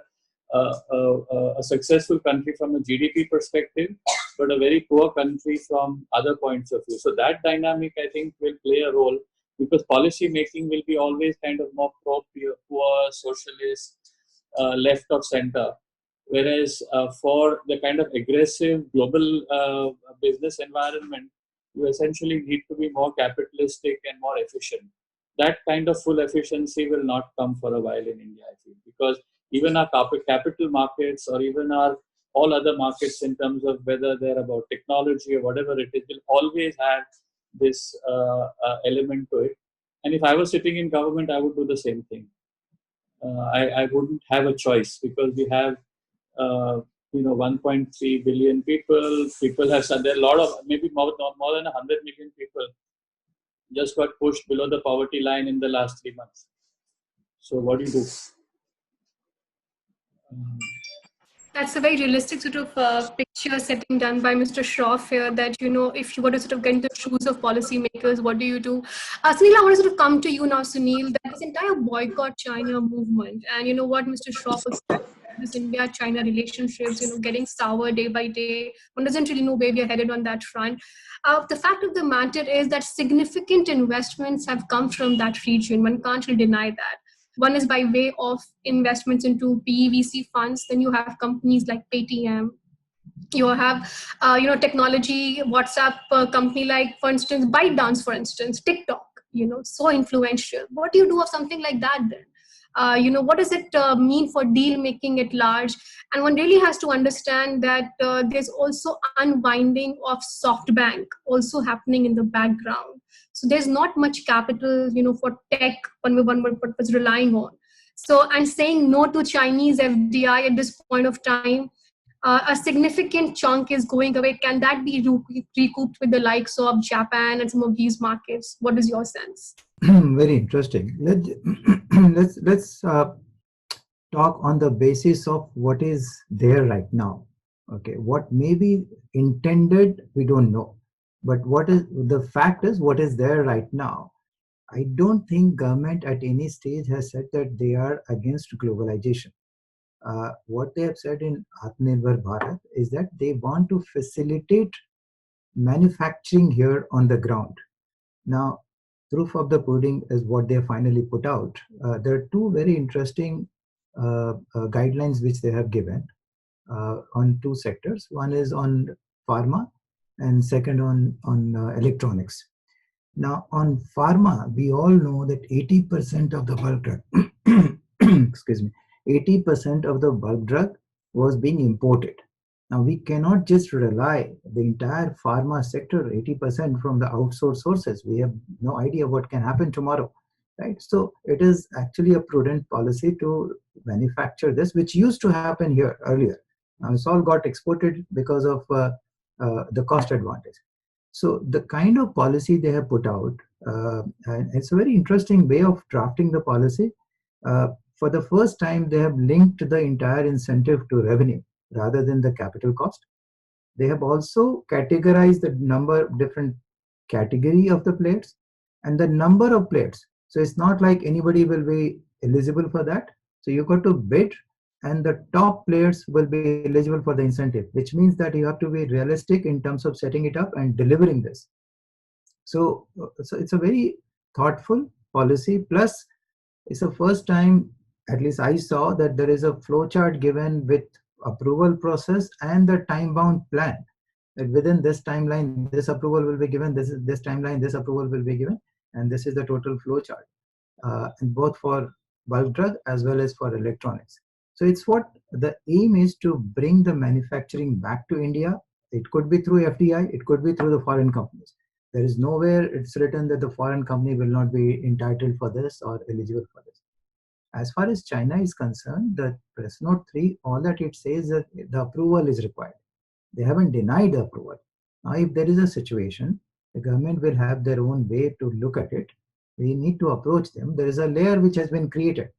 a successful country from a GDP perspective, but a very poor country from other points of view. So that dynamic, I think, will play a role, because policy making will be always kind of more poor, socialist, left of center. Whereas for the kind of aggressive global business environment, you essentially need to be more capitalistic and more efficient. That kind of full efficiency will not come for a while in India, I feel, because even our capital markets, or even our all other markets, in terms of whether they're about technology or whatever it is, will always have this element to it. And if I was sitting in government, I would do the same thing. I wouldn't have a choice, because we have 1.3 billion people. People have said there are a lot of, maybe more than 100 million people just got pushed below the poverty line in the last 3 months. So what do you do? That's a very realistic sort of picture setting done by Mr. Shroff here, that, if you were to sort of get into the shoes of policymakers, what do you do? Sunil, I want to sort of come to you now, Sunil, that this entire boycott China movement, and what Mr. Shroff was saying, this India-China relationships, getting sour day by day. One doesn't really know where we are headed on that front. The fact of the matter is that significant investments have come from that region. One can't really deny that. One is by way of investments into PEVC funds. Then you have companies like Paytm. You have, technology, WhatsApp company like, for instance, ByteDance, for instance, TikTok, so influential. What do you do of something like that then? What does it mean for deal making at large? And one really has to understand that there's also unwinding of SoftBank also happening in the background. So there's not much capital, for tech one was relying on. So, and saying no to Chinese FDI at this point of time, a significant chunk is going away. Can that be recouped with the likes of Japan and some of these markets? What is your sense? Very interesting. Let's talk on the basis of what is there right now. Okay, what may be intended, we don't know. But what is the fact is what is there right now. I don't think government at any stage has said that they are against globalization. What they have said in Atmanirbhar Bharat is that they want to facilitate manufacturing here on the ground. Now, proof of the pudding is what they finally put out. There are 2 very interesting guidelines which they have given on 2 sectors. One is on pharma and second on electronics. Now, on pharma, we all know that 80% of the bulk drug, excuse me, 80% of the bulk drug was being imported. Now, we cannot just rely the entire pharma sector, 80% from the outsourced sources. We have no idea what can happen tomorrow, right? So it is actually a prudent policy to manufacture this, which used to happen here earlier. Now, it's all got exported because of the cost advantage. So the kind of policy they have put out, and it's a very interesting way of drafting the policy. For the first time, they have linked the entire incentive to revenue rather than the capital cost. They have also categorized the number of different category of the players and the number of players. So it's not like anybody will be eligible for that. So you got to bid, and the top players will be eligible for the incentive, which means that you have to be realistic in terms of setting it up and delivering this. So it's a very thoughtful policy. Plus, it's the first time, at least I saw, that there is a flowchart given with approval process and the time-bound plan. That within this timeline, this approval will be given. This timeline, this approval will be given, and this is the total flowchart. and both for bulk drug as well as for electronics. So it's what the aim is, to bring the manufacturing back to India. It could be through FDI, it could be through the foreign companies. There is nowhere it's written that the foreign company will not be entitled for this or eligible for this. As far as China is concerned, the press note 3, all that it says that the approval is required. They haven't denied the approval. Now, if there is a situation, the government will have their own way to look at it. We need to approach them. There is a layer which has been created.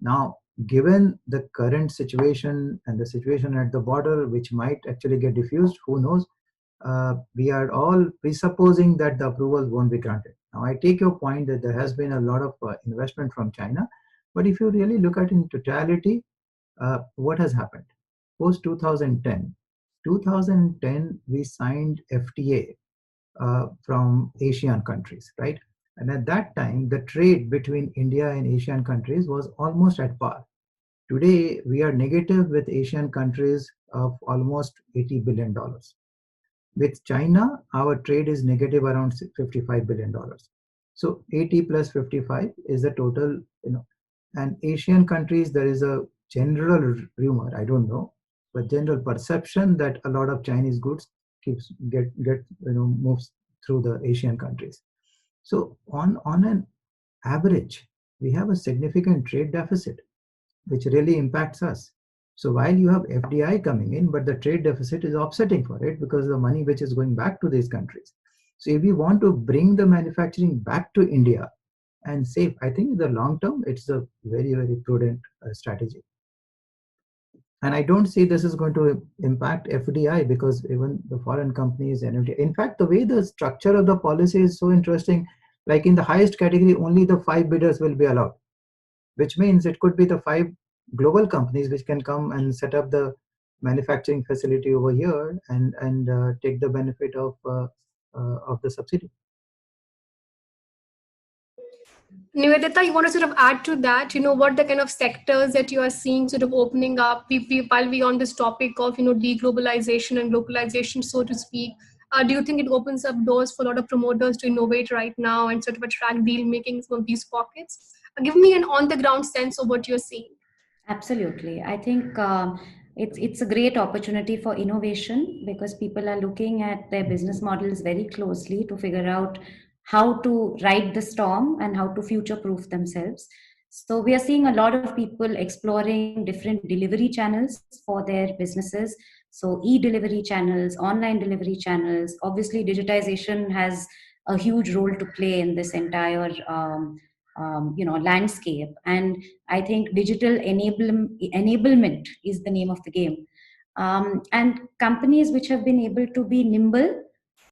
Now, given the current situation and the situation at the border, which might actually get diffused, who knows? We are all presupposing that the approval won't be granted. Now, I take your point that there has been a lot of investment from China, but if you really look at it in totality, what has happened? Post 2010, we signed FTA from Asian countries, right? And at that time, the trade between India and Asian countries was almost at par. Today, we are negative with Asian countries of almost $80 billion. With China, our trade is negative around $55 billion. So 80 plus 55 is the total, and Asian countries, there is a general rumor, I don't know, but general perception that a lot of Chinese goods moves through the Asian countries. So on an average, we have a significant trade deficit, which really impacts us. So while you have FDI coming in, but the trade deficit is offsetting for it because of the money which is going back to these countries. So if we want to bring the manufacturing back to India and save, I think in the long term, it's a very, very prudent strategy. And I don't see this is going to impact FDI, because even the foreign companies and FDI, in fact, the way the structure of the policy is so interesting, like in the highest category, only the 5 bidders will be allowed, which means it could be the 5 global companies which can come and set up the manufacturing facility over here and take the benefit of the subsidy. Nivedita, you want to sort of add to that, what the kind of sectors that you are seeing sort of opening up while we on this topic of, deglobalization and localization, so to speak. Do you think it opens up doors for a lot of promoters to innovate right now and sort of attract deal making from these pockets? Give me an on the ground sense of what you're seeing. Absolutely. I think it's a great opportunity for innovation, because people are looking at their business models very closely to figure out how to ride the storm and how to future-proof themselves. So we are seeing a lot of people exploring different delivery channels for their businesses. So e-delivery channels, online delivery channels. Obviously, digitization has a huge role to play in this entire landscape. And I think digital enablement is the name of the game. And companies which have been able to be nimble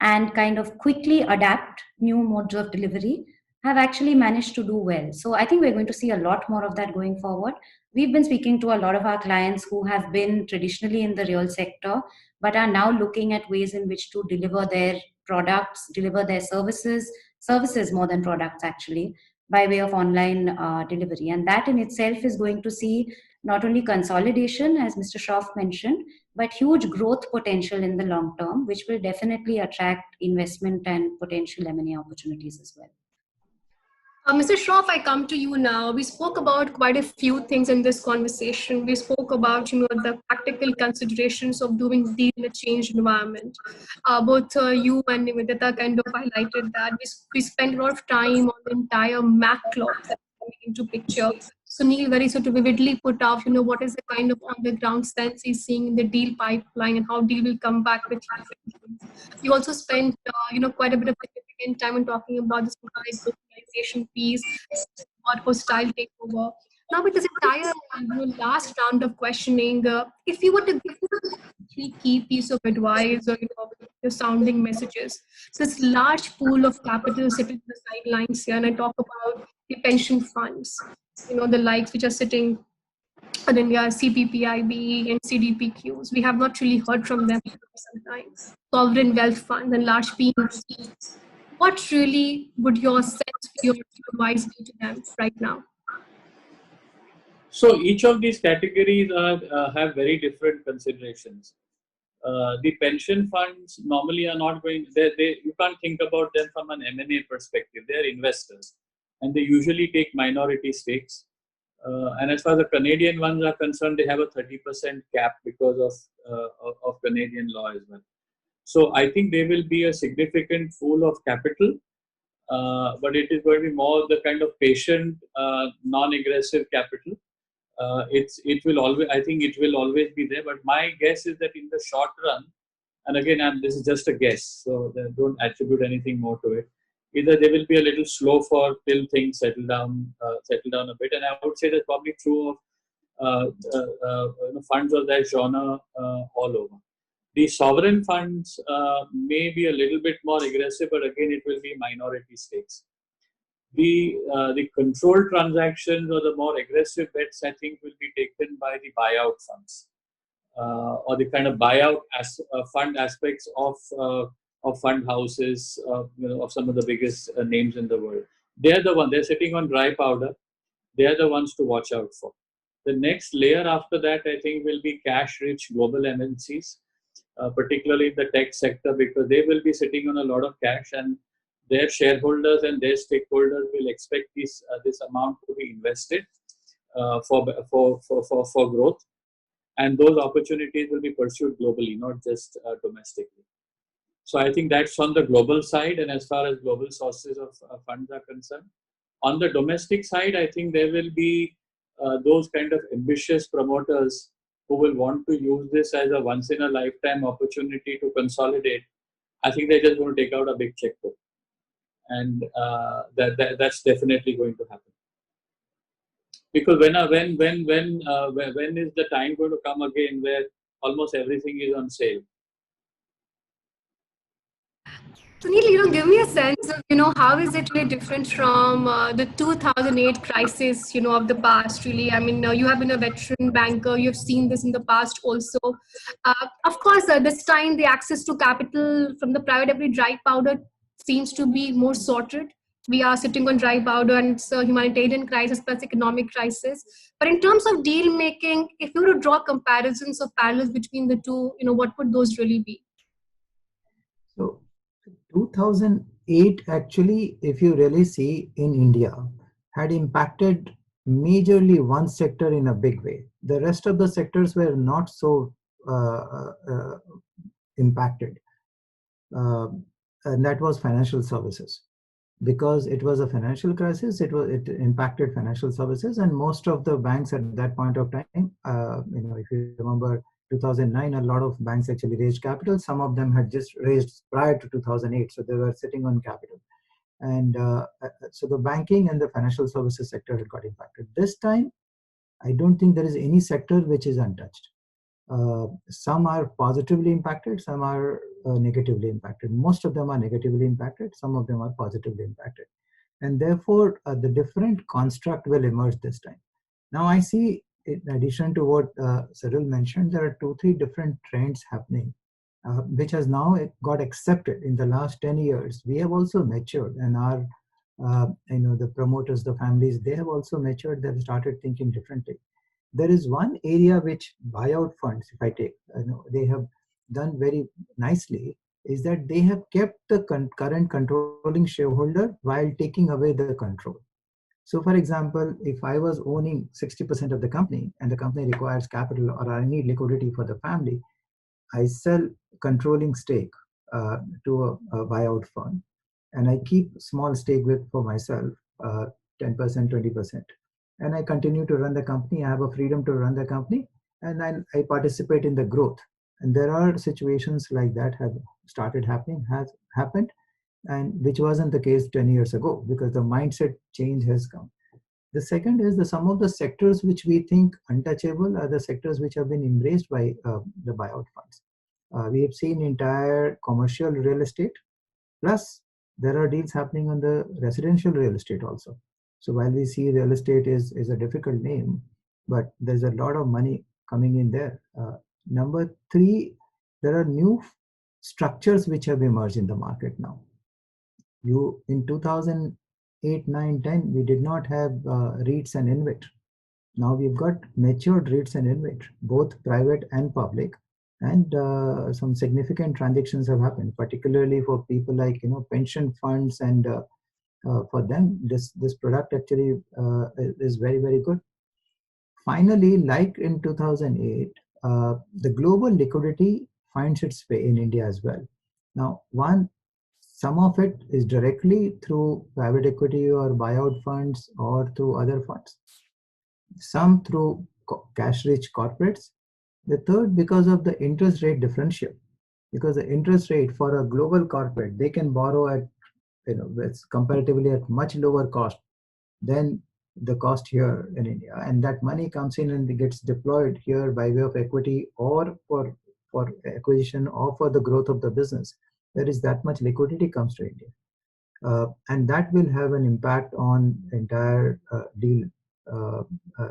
and kind of quickly adapt new modes of delivery have actually managed to do well. So I think we're going to see a lot more of that going forward. We've been speaking to a lot of our clients who have been traditionally in the real sector, but are now looking at ways in which to deliver their products, deliver their services more than products actually, by way of online delivery. And that in itself is going to see not only consolidation, as Mr. Shroff mentioned, but huge growth potential in the long term, which will definitely attract investment and potential M&A opportunities as well. Mr. Shroff, I come to you now. We spoke about quite a few things in this conversation. We spoke about, the practical considerations of doing deal in a changed environment. Both you and Nivedita kind of highlighted that. We spent a lot of time on the entire MAC clause that's coming into picture. Sunil very sort of vividly put out, what is the kind of on-the-ground sense he's seeing in the deal pipeline and how deal will come back with you. You also spent, quite a bit of significant time in talking about this globalization piece or hostile takeover. Now, with this entire last round of questioning, if you were to give 3 key piece of advice or your sounding messages, so this large pool of capital sitting on the sidelines here, and I talk about the pension funds, the likes which are sitting in India, CPPIB and CDPQs. We have not really heard from them for some time. Sovereign wealth funds and large PEs. What really would your sense, your advice be to them right now? So each of these categories have very different considerations. The pension funds normally are not going. You can't think about them from an M&A perspective. They are investors. and they usually take minority stakes. And as far as the Canadian ones are concerned, they have a 30% cap because of Canadian law as well. So I think there will be a significant pool of capital, but it is going to be more the kind of patient, non-aggressive capital. It will always, I think it will always be there. But my guess is that in the short run, and again, this is just a guess, so don't attribute anything more to it. Either they will be a little slow till things settle down a bit, and I would say that's probably true of funds of that genre all over. The sovereign funds may be a little bit more aggressive, but again, it will be minority stakes. The controlled transactions or the more aggressive bets, I think, will be taken by the buyout funds or the kind of buyout fund aspects of fund houses, of some of the biggest names in the world. They're the ones. They're sitting on dry powder. They're the ones to watch out for. The next layer after that, I think, will be cash-rich global MNCs. Particularly in the tech sector, because they will be sitting on a lot of cash, and their shareholders and their stakeholders will expect this amount to be invested for growth, and those opportunities will be pursued globally, not just domestically. So I think that's on the global side, and as far as global sources of funds are concerned. On the domestic side, I think there will be those kind of ambitious promoters who will want to use this as a once-in-a-lifetime opportunity to consolidate. I think they're just going to take out a big checkbook. And that's definitely going to happen. Because when is the time going to come again where almost everything is on sale? Sunil, give me a sense of, how is it really different from the 2008 crisis, of the past, really? I mean, you have been a veteran banker. You've seen this in the past also. Of course, this time the access to capital from the private equity dry powder seems to be more sorted. We are sitting on dry powder, and it's a humanitarian crisis plus economic crisis. But in terms of deal making, if you were to draw comparisons or parallels between the two, what would those really be? So 2008, actually, if you really see in India, had impacted majorly one sector in a big way. The rest of the sectors were not so impacted. And that was financial services. Because it was a financial crisis, it impacted financial services, and most of the banks at that point of time, if you remember 2009, a lot of banks actually raised capital. Some of them had just raised prior to 2008, so they were sitting on capital. And so the banking and the financial services sector had got impacted. This time, I don't think there is any sector which is untouched. Some are positively impacted, some are negatively impacted. Most of them are negatively impacted, some of them are positively impacted. And therefore, the different construct will emerge this time. Now, I see, in addition to what Cyril mentioned, there are 2-3 different trends happening, which has now got accepted in the last 10 years. We have also matured, and our, the promoters, the families, they have also matured, they've started thinking differently. There is one area which buyout funds, if I take, they have done very nicely, is that they have kept the current controlling shareholder while taking away the control. So for example, if I was owning 60% of the company and the company requires capital or I need liquidity for the family, I sell controlling stake to a buyout fund, and I keep small stake for myself, 10%, 20%. And I continue to run the company. I have a freedom to run the company, and I participate in the growth. And there are situations like that have started happening, has happened, and which wasn't the case 10 years ago, because the mindset change has come. The second is some of the sectors which we think untouchable are the sectors which have been embraced by the buyout funds. We have seen entire commercial real estate, plus there are deals happening on the residential real estate also. So while we see real estate is a difficult name, but there's a lot of money coming in there. Number 3, there are new structures which have emerged in the market now. In 2008, 9, 10, we did not have REITs and InvIT. Now we've got matured REITs and InvIT, both private and public, and some significant transactions have happened, particularly for people like pension funds and for them, this product actually is very, very good. Finally, like in 2008, the global liquidity finds its way in India as well. Now, some of it is directly through private equity or buyout funds or through other funds. Some through cash-rich corporates. The third, because of the interest rate differential. Because the interest rate for a global corporate, they can borrow at, it's comparatively at much lower cost than the cost here in India, and that money comes in and gets deployed here by way of equity or for acquisition or for the growth of the business. There is that much liquidity comes to India, and that will have an impact on entire deal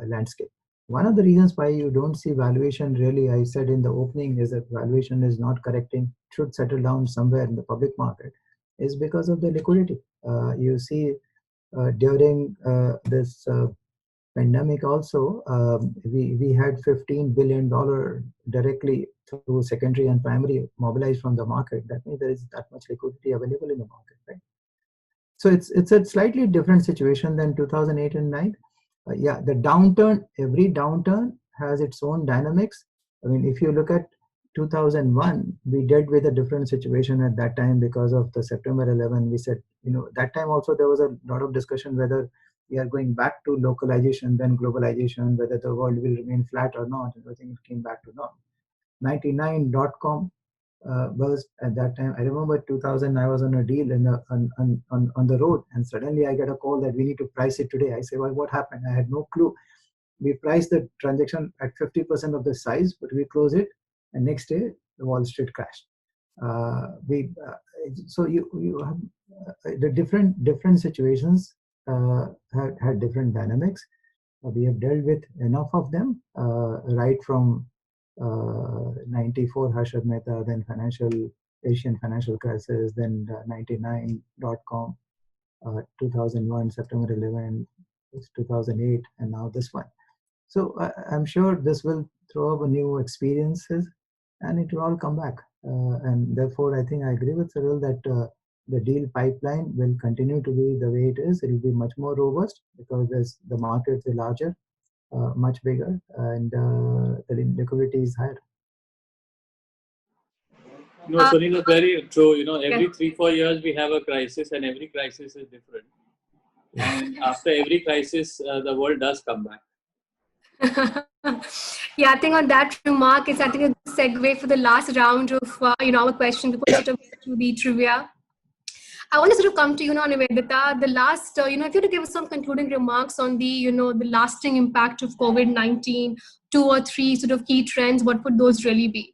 landscape. One of the reasons why you don't see valuation really, I said in the opening, is that valuation is not correcting, should settle down somewhere in the public market, is because of the liquidity. You see during this pandemic also, we had $15 billion directly through secondary and primary mobilized from the market. That means there is that much liquidity available in the market, right? So it's a slightly different situation than 2008 and 9. Yeah, the downturn, every downturn has its own dynamics. I mean, if you look at 2001, we dealt with a different situation at that time because of the September 11. We said, that time also there was a lot of discussion whether we are going back to localization, then globalization, whether the world will remain flat or not. Everything came back to normal. 99.com was at that time. I remember 2000, I was on a deal on the road, and suddenly I get a call that we need to price it today. I say, well, what happened? I had no clue. We priced the transaction at 50% of the size, but we closed it, and next day the Wall Street crashed. So you have the different situations had different dynamics. We have dealt with enough of them, right from 94 Harshad Mehta, then Asian financial crisis, then 99.com, 2001 September 11, 2008, and now this one. So I'm sure this will throw up new experiences, and it will all come back. And therefore, I think I agree with Cyril that the deal pipeline will continue to be the way it is. It will be much more robust because the markets are larger, much bigger, and the liquidity is higher. No, Sunil, is very true. Every 3-4 years we have a crisis, and every crisis is different. And after every crisis, the world does come back. Yeah, I think on that remark, it's I think a good segue for the last round of our question before we sort of get to the trivia. I want to sort of come to Nivedita. The last, if you were to give us some concluding remarks on the the lasting impact of COVID-19, 2 or 3 sort of key trends, what would those really be?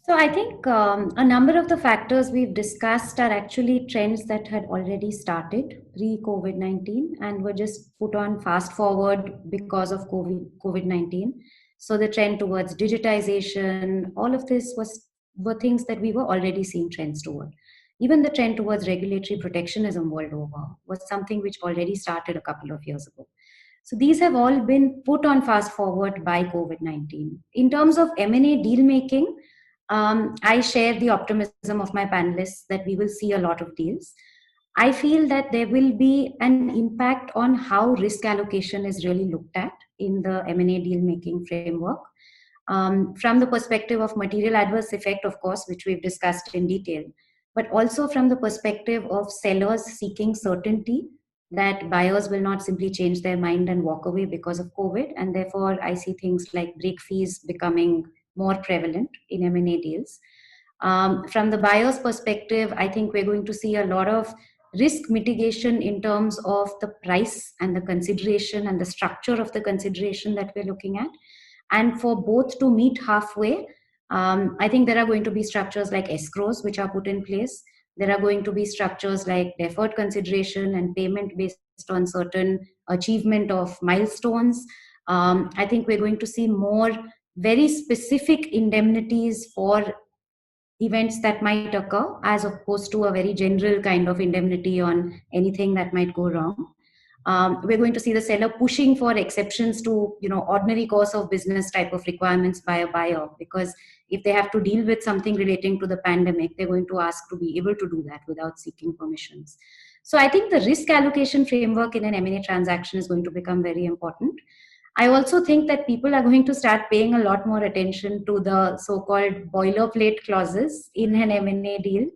So I think a number of the factors we've discussed are actually trends that had already started pre-COVID-19 and were just put on fast forward because of COVID-19. So the trend towards digitization, all of this were things that we were already seeing trends toward. Even the trend towards regulatory protectionism world over was something which already started a couple of years ago. So these have all been put on fast forward by COVID-19. In terms of M&A deal making, I share the optimism of my panelists that we will see a lot of deals. I feel that there will be an impact on how risk allocation is really looked at in the M&A deal making framework. From the perspective of material adverse effect, of course, which we've discussed in detail, but also from the perspective of sellers seeking certainty that buyers will not simply change their mind and walk away because of COVID. And therefore, I see things like break fees becoming more prevalent in M&A deals. From the buyer's perspective, I think we're going to see a lot of risk mitigation in terms of the price and the consideration and the structure of the consideration that we're looking at. And for both to meet halfway, I think there are going to be structures like escrows which are put in place. There are going to be structures like deferred consideration and payment based on certain achievement of milestones. I think we're going to see more very specific indemnities for events that might occur as opposed to a very general kind of indemnity on anything that might go wrong. We're going to see the seller pushing for exceptions to ordinary course of business type of requirements by a buyer, because if they have to deal with something relating to the pandemic, they're going to ask to be able to do that without seeking permissions. So I think the risk allocation framework in an M&A transaction is going to become very important. I also think that people are going to start paying a lot more attention to the so-called boilerplate clauses in an M&A deal.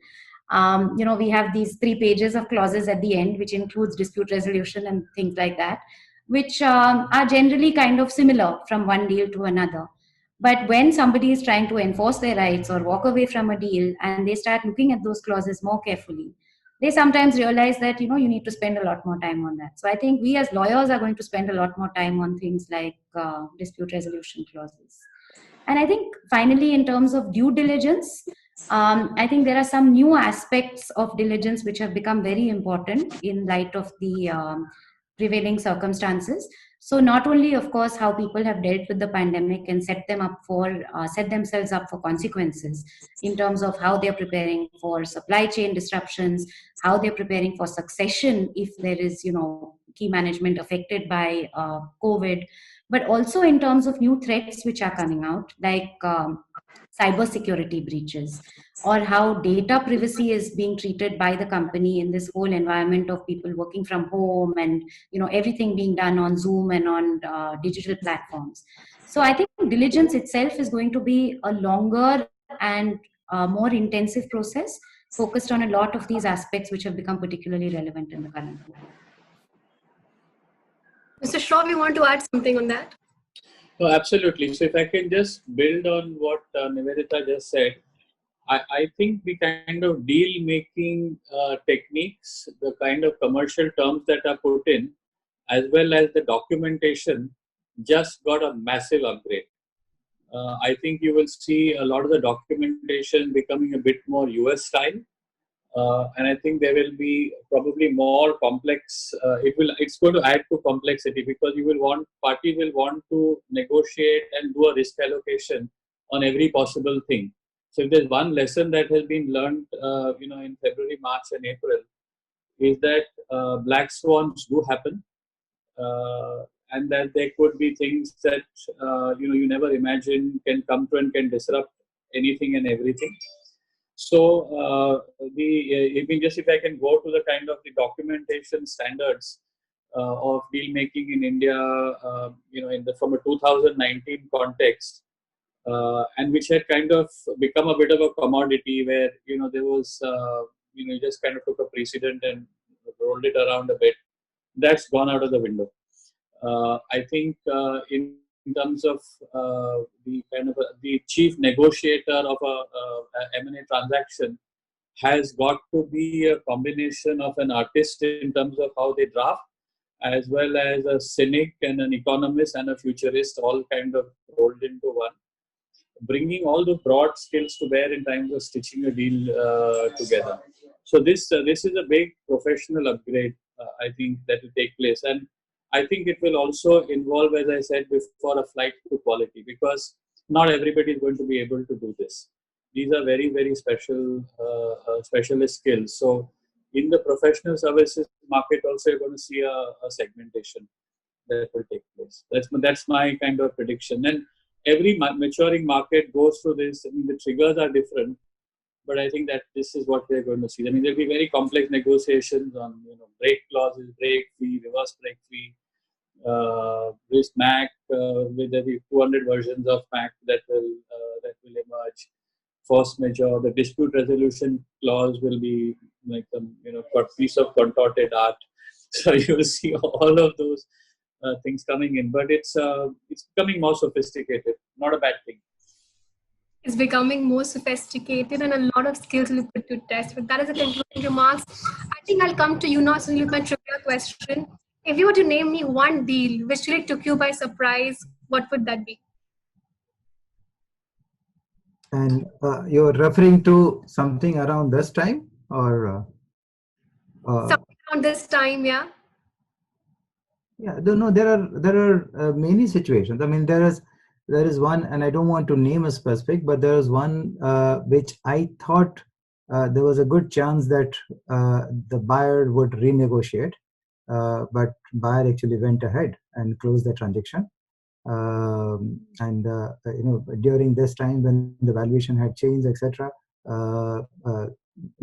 We have these 3 pages of clauses at the end, which includes dispute resolution and things like that, which are generally kind of similar from one deal to another. But when somebody is trying to enforce their rights or walk away from a deal and they start looking at those clauses more carefully, they sometimes realize that, you need to spend a lot more time on that. So I think we as lawyers are going to spend a lot more time on things like dispute resolution clauses. And I think finally, in terms of due diligence, I think there are some new aspects of diligence which have become very important in light of the prevailing circumstances. So not only, of course, how people have dealt with the pandemic and set themselves up for consequences in terms of how they're preparing for supply chain disruptions, how they're preparing for succession if there is, key management affected by COVID, but also in terms of new threats which are coming out, like cybersecurity breaches, or how data privacy is being treated by the company in this whole environment of people working from home and everything being done on Zoom and on digital platforms. So I think diligence itself is going to be a longer and more intensive process, focused on a lot of these aspects which have become particularly relevant in the current world. Mr. Shroff, you want to add something on that? No, absolutely. So if I can just build on what Nivedita just said, I think the kind of deal-making techniques, the kind of commercial terms that are put in, as well as the documentation, just got a massive upgrade. I think you will see a lot of the documentation becoming a bit more US style. And I think there will be probably more complex. It's going to add to complexity because parties will want to negotiate and do a risk allocation on every possible thing. So if there's one lesson that has been learned, in February, March, and April, is that black swans do happen, and that there could be things that you never imagine can come to and can disrupt anything and everything. So if I can go to the kind of the documentation standards of deal making in India, from a 2019 context, and which had kind of become a bit of a commodity where there was you just kind of took a precedent and rolled it around a bit. That's gone out of the window. I think in terms of the chief negotiator of a M&A transaction has got to be a combination of an artist in terms of how they draft, as well as a cynic and an economist and a futurist, all kind of rolled into one, bringing all the broad skills to bear in terms of stitching a deal together. So this is a big professional upgrade, I think, that will take place. And I think it will also involve, as I said before, a flight to quality, because not everybody is going to be able to do this. These are very, very specialist skills. So in the professional services market also, you're going to see a segmentation that will take place. That's my kind of prediction. And every maturing market goes through this. I mean, the triggers are different, but I think that this is what we're going to see. I mean, there'll be very complex negotiations on break clauses, break fee, reverse break fee, risk MAC, with the 200 versions of MAC that will emerge. Force majeure, the dispute resolution clause will be like a piece of contorted art. So you will see all of those things coming in, but it's becoming more sophisticated. Not a bad thing. It's becoming more sophisticated, and a lot of skills will be put to test. But that is a concluding remarks. I think I'll come to you now, Sunil, with my trivia question. If you were to name me one deal which really took you by surprise, what would that be? And you're referring to something around this time, or something around this time, yeah. Yeah, no, there are many situations. I mean, there is one, and I don't want to name a specific, but there is one which I thought there was a good chance that the buyer would renegotiate, but buyer actually went ahead and closed the transaction. and during this time when the valuation had changed, etc.,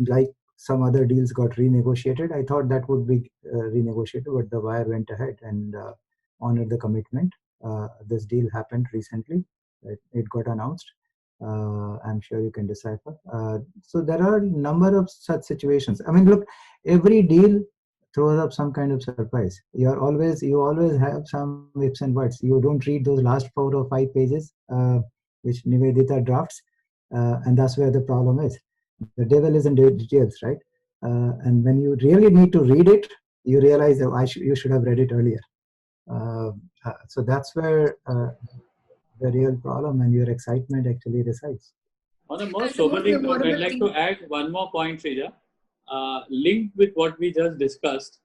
like some other deals got renegotiated. I thought that would be renegotiated, but the buyer went ahead and honored the commitment. This deal happened recently. It got announced. I'm sure you can decipher. So there are a number of such situations. I mean, look, every deal throws up some kind of surprise. You always have some ifs and buts. You don't read those last 4 or 5 pages, which Nivedita drafts, and that's where the problem is. The devil is in the details, right? And when you really need to read it, you realize that you should have read it earlier. So that's where the real problem and your excitement actually resides. On a more sobering note, I'd like to add one more point, Shrija. Linked with what we just discussed,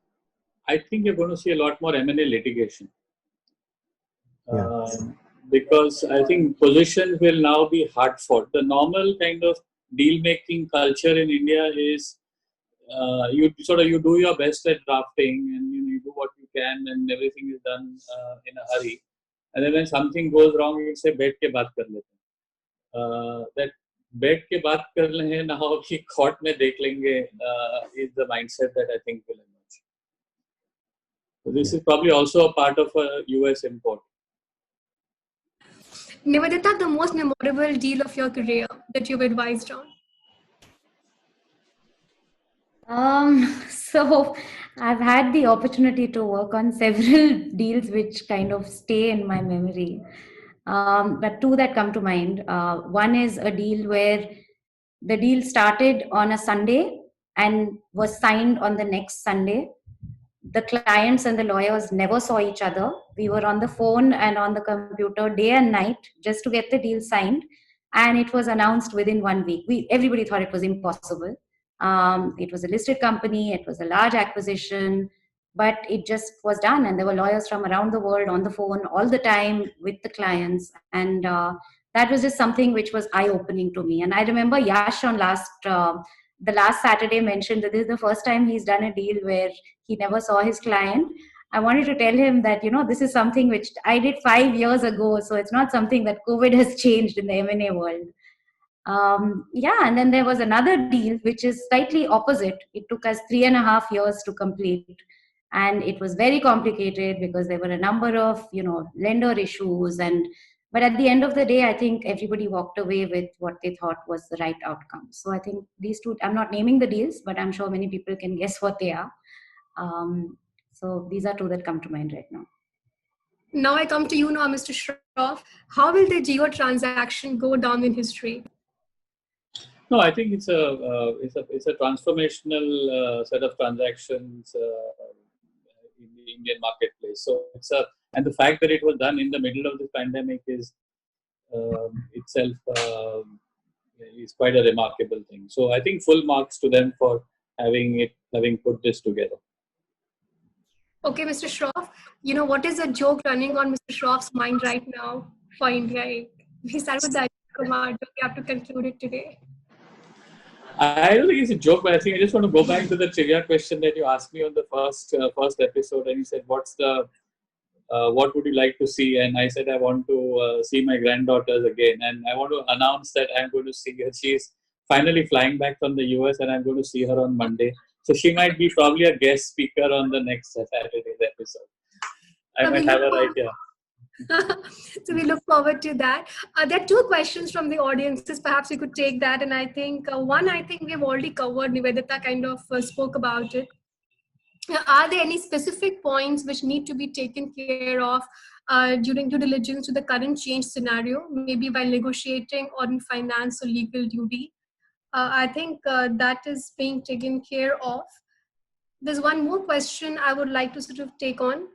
I think you're going to see a lot more M&A litigation. Because I think positions will now be hard fought. The normal kind of deal-making culture in India is you do your best at drafting and you do what you can and everything is done in a hurry. And then when something goes wrong, you say, "बैठ के बात कर लेते हैं." That बैठ के बात कर लें ना हो कि court में देख लेंगे is the mindset that I think will emerge. So this is probably also a part of a US import. Nivedita, the most memorable deal of your career that you've advised on? So I've had the opportunity to work on several deals which kind of stay in my memory. But 2 that come to mind. One is a deal where the deal started on a Sunday and was signed on the next Sunday. The clients and the lawyers never saw each other. We were on the phone and on the computer day and night just to get the deal signed. And it was announced within 1 week. Everybody thought it was impossible. It was a listed company. It was a large acquisition, but it just was done. And there were lawyers from around the world on the phone all the time with the clients. And that was just something which was eye-opening to me. And I remember Yash on the last Saturday mentioned that this is the first time he's done a deal where he never saw his client. I wanted to tell him that, this is something which I did 5 years ago. So it's not something that COVID has changed in the M&A world. And then there was another deal which is slightly opposite. It took us 3.5 years to complete, and it was very complicated because there were a number of lender issues, but at the end of the day, I think everybody walked away with what they thought was the right outcome. So I think these 2, I'm not naming the deals, but I'm sure many people can guess what they are. So these are 2 that come to mind right now. Now I come to you now, Mr. Shroff. How will the Jio transaction go down in history? No, I think it's a transformational set of transactions in the Indian marketplace. So and the fact that it was done in the middle of the pandemic is itself is quite a remarkable thing. So I think full marks to them for having put this together. Okay, Mr. Shroff, what is a joke running on Mr. Shroff's mind right now for India? We start with that, Kumar. We have to conclude it today. I don't think it's a joke, but I think I just want to go back to the trivia question that you asked me on the first episode, and you said, what would you like to see? And I said, I want to see my granddaughters again. And I want to announce that I'm going to see her. She's finally flying back from the US, and I'm going to see her on Monday. So she might be probably a guest speaker on the next Saturday's episode. I might have her right here. So we look forward to that. There are 2 questions from the audiences. Perhaps we could take that. And I think one, we've already covered. Nivedita kind of spoke about it. Are there any specific points which need to be taken care of during due diligence to the current change scenario, maybe by negotiating or in finance or legal duty? I think that is being taken care of. There's one more question I would like to sort of take on.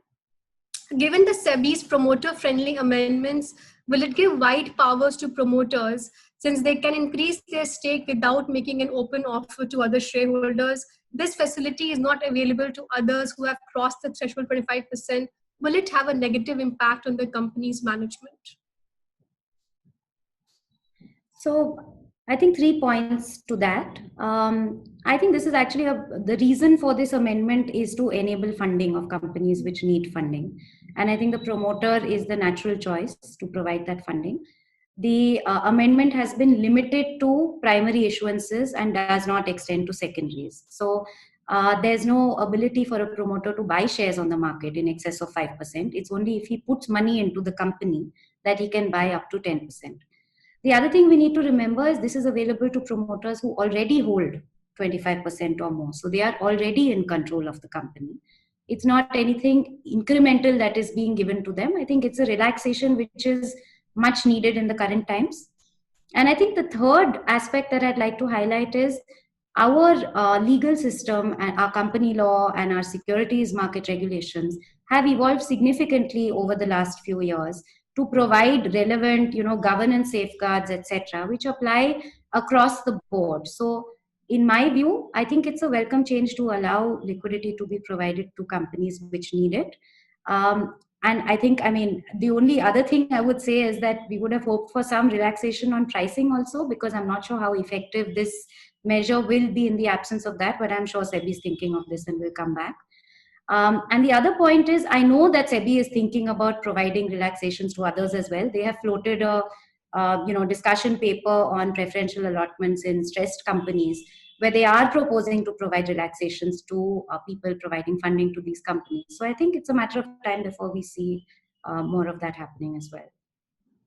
Given the SEBI's promoter-friendly amendments, will it give wide powers to promoters since they can increase their stake without making an open offer to other shareholders? This facility is not available to others who have crossed the threshold 25%. Will it have a negative impact on the company's management? So I think 3 points to that. I think this is actually the reason for this amendment is to enable funding of companies which need funding. And I think the promoter is the natural choice to provide that funding. The amendment has been limited to primary issuances and does not extend to secondaries. So there's no ability for a promoter to buy shares on the market in excess of 5%. It's only if he puts money into the company that he can buy up to 10%. The other thing we need to remember is this is available to promoters who already hold 25% or more. So they are already in control of the company. It's not anything incremental that is being given to them. I think it's a relaxation which is much needed in the current times. And I think the third aspect that I'd like to highlight is our legal system and our company law and our securities market regulations have evolved significantly over the last few years to provide relevant, governance safeguards, etc., which apply across the board. So in my view, I think it's a welcome change to allow liquidity to be provided to companies which need it. And I think, the only other thing I would say is that we would have hoped for some relaxation on pricing also, because I'm not sure how effective this measure will be in the absence of that, but I'm sure SEBI is thinking of this and will come back. And the other point is, I know that SEBI is thinking about providing relaxations to others as well. They have floated a discussion paper on preferential allotments in stressed companies, where they are proposing to provide relaxations to people providing funding to these companies. So I think it's a matter of time before we see more of that happening as well.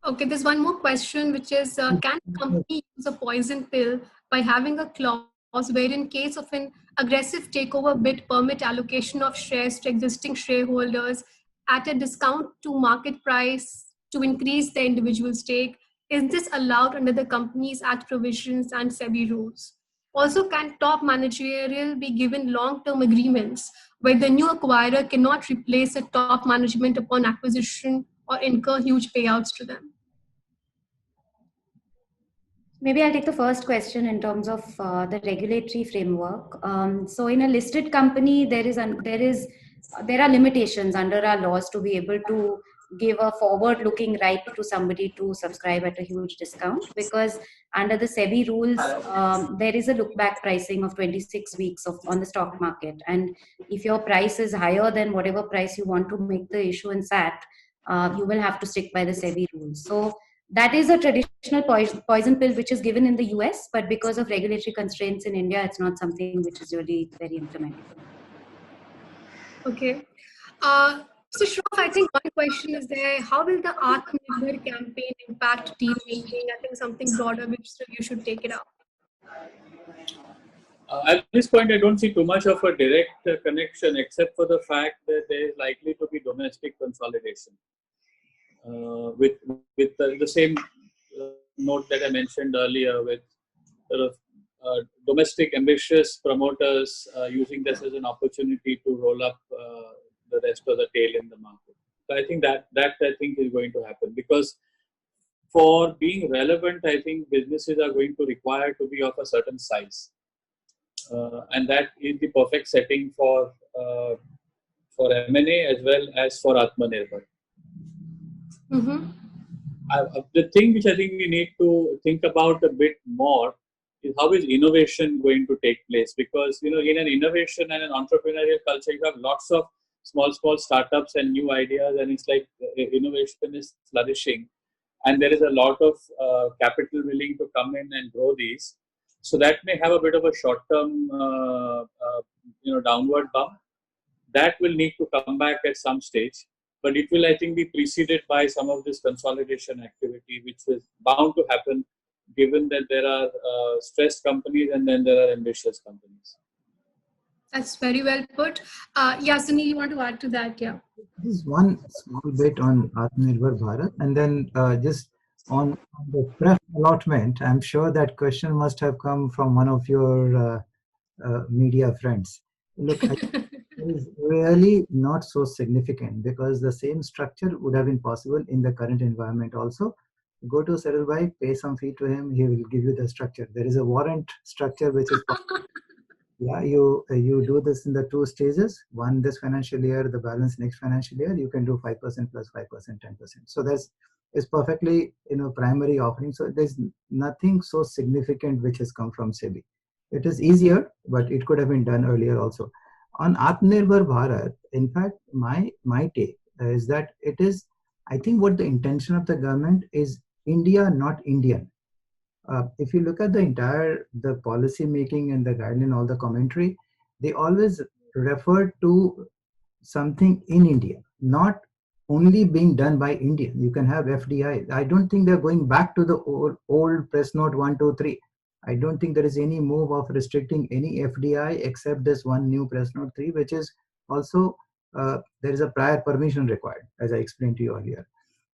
Okay, there's one more question, which is, can a company use a poison pill by having a clause where in case of an aggressive takeover bid permit allocation of shares to existing shareholders at a discount to market price to increase the individual stake? Is this allowed under the Companies Act provisions and SEBI rules? Also, can top managerial be given long-term agreements where the new acquirer cannot replace a top management upon acquisition or incur huge payouts to them? Maybe I'll take the first question in terms of the regulatory framework. So in a listed company, there are limitations under our laws to be able to give a forward-looking right to somebody to subscribe at a huge discount, because under the SEBI rules, there is a look-back pricing of 26 weeks on the stock market. And if your price is higher than whatever price you want to make the issuance at, you will have to stick by the SEBI rules. So that is a traditional poison pill which is given in the US, but because of regulatory constraints in India, it's not something which is really very implementable. Okay. So Shroff, I think one question is there: how will the Atmanirbhar campaign impact deal making? I think something broader which you should take it up. At this point, I don't see too much of a direct connection, except for the fact that there is likely to be domestic consolidation. With the same note that I mentioned earlier, with sort of domestic ambitious promoters using this as an opportunity to roll up the rest of the tail in the market. So I think that I think is going to happen, because for being relevant, I think businesses are going to require to be of a certain size, and that is the perfect setting for M&A as well as for Atmanirbhar. Mm-hmm. The thing which I think we need to think about a bit more is how is innovation going to take place, because in an innovation and an entrepreneurial culture, you have lots of small startups and new ideas, and it's like innovation is flourishing, and there is a lot of capital willing to come in and grow these. So that may have a bit of a short-term downward bump. That will need to come back at some stage, but it will, I think, be preceded by some of this consolidation activity, which is bound to happen, given that there are stressed companies and then there are ambitious companies. That's very well put. Sunil, you want to add to that? Yeah. Just one small bit on Atmanirbhar Bharat, and then just on the pref allotment. I'm sure that question must have come from one of your media friends. Look, it is really not so significant, because the same structure would have been possible in the current environment also. Go to Sarilbhai, pay some fee to him, he will give you the structure. There is a warrant structure which is yeah, you do this in the 2 stages. One this financial year, the balance next financial year. You can do 5% plus 5%, 10%. So that's perfectly primary offering. So there's nothing so significant which has come from SEBI. It is easier, but it could have been done earlier also. On Atmanirbhar Bharat, in fact, my take is that it is, I think what the intention of the government is India, not Indian. If you look at the policy making and the guideline, all the commentary, they always refer to something in India, not only being done by India. You can have FDI. I don't think they're going back to the old press note 123. I don't think there is any move of restricting any FDI except this one new press note 3, which is also, there is a prior permission required, as I explained to you earlier.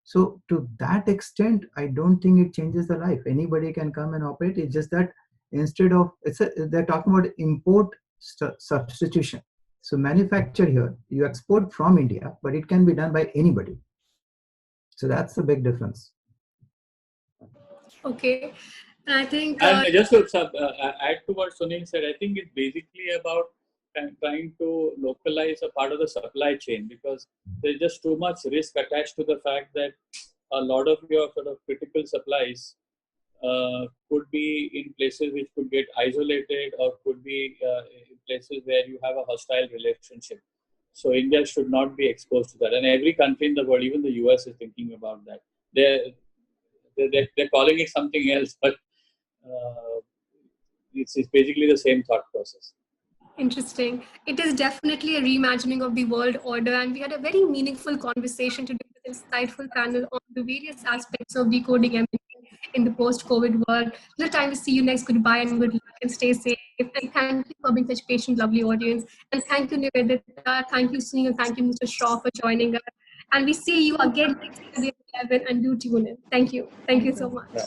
So to that extent, I don't think it changes the life. Anybody can come and operate. It's just that instead of, they're talking about import substitution. So manufacture here, you export from India, but it can be done by anybody. So that's the big difference. Okay. And I think... and just to add to what Sunil said, I think it's basically about trying to localize a part of the supply chain, because there's just too much risk attached to the fact that a lot of your sort of critical supplies could be in places which could get isolated, or could be in places where you have a hostile relationship. So India should not be exposed to that. And every country in the world, even the US, is thinking about that. They're calling it something else, but it's basically the same thought process. Interesting. It is definitely a reimagining of the world order, and we had a very meaningful conversation today with an insightful panel on the various aspects of decoding everything in the post-COVID world. Till the time we see you next, goodbye and good luck and stay safe. And thank you for being such patient, lovely audience. And thank you, Nivedita. Thank you, Sunil. Thank you, Mr. Shaw, for joining us. And we see you again next Saturday at 11, and do tune in. Thank you. Thank you so much. Yeah.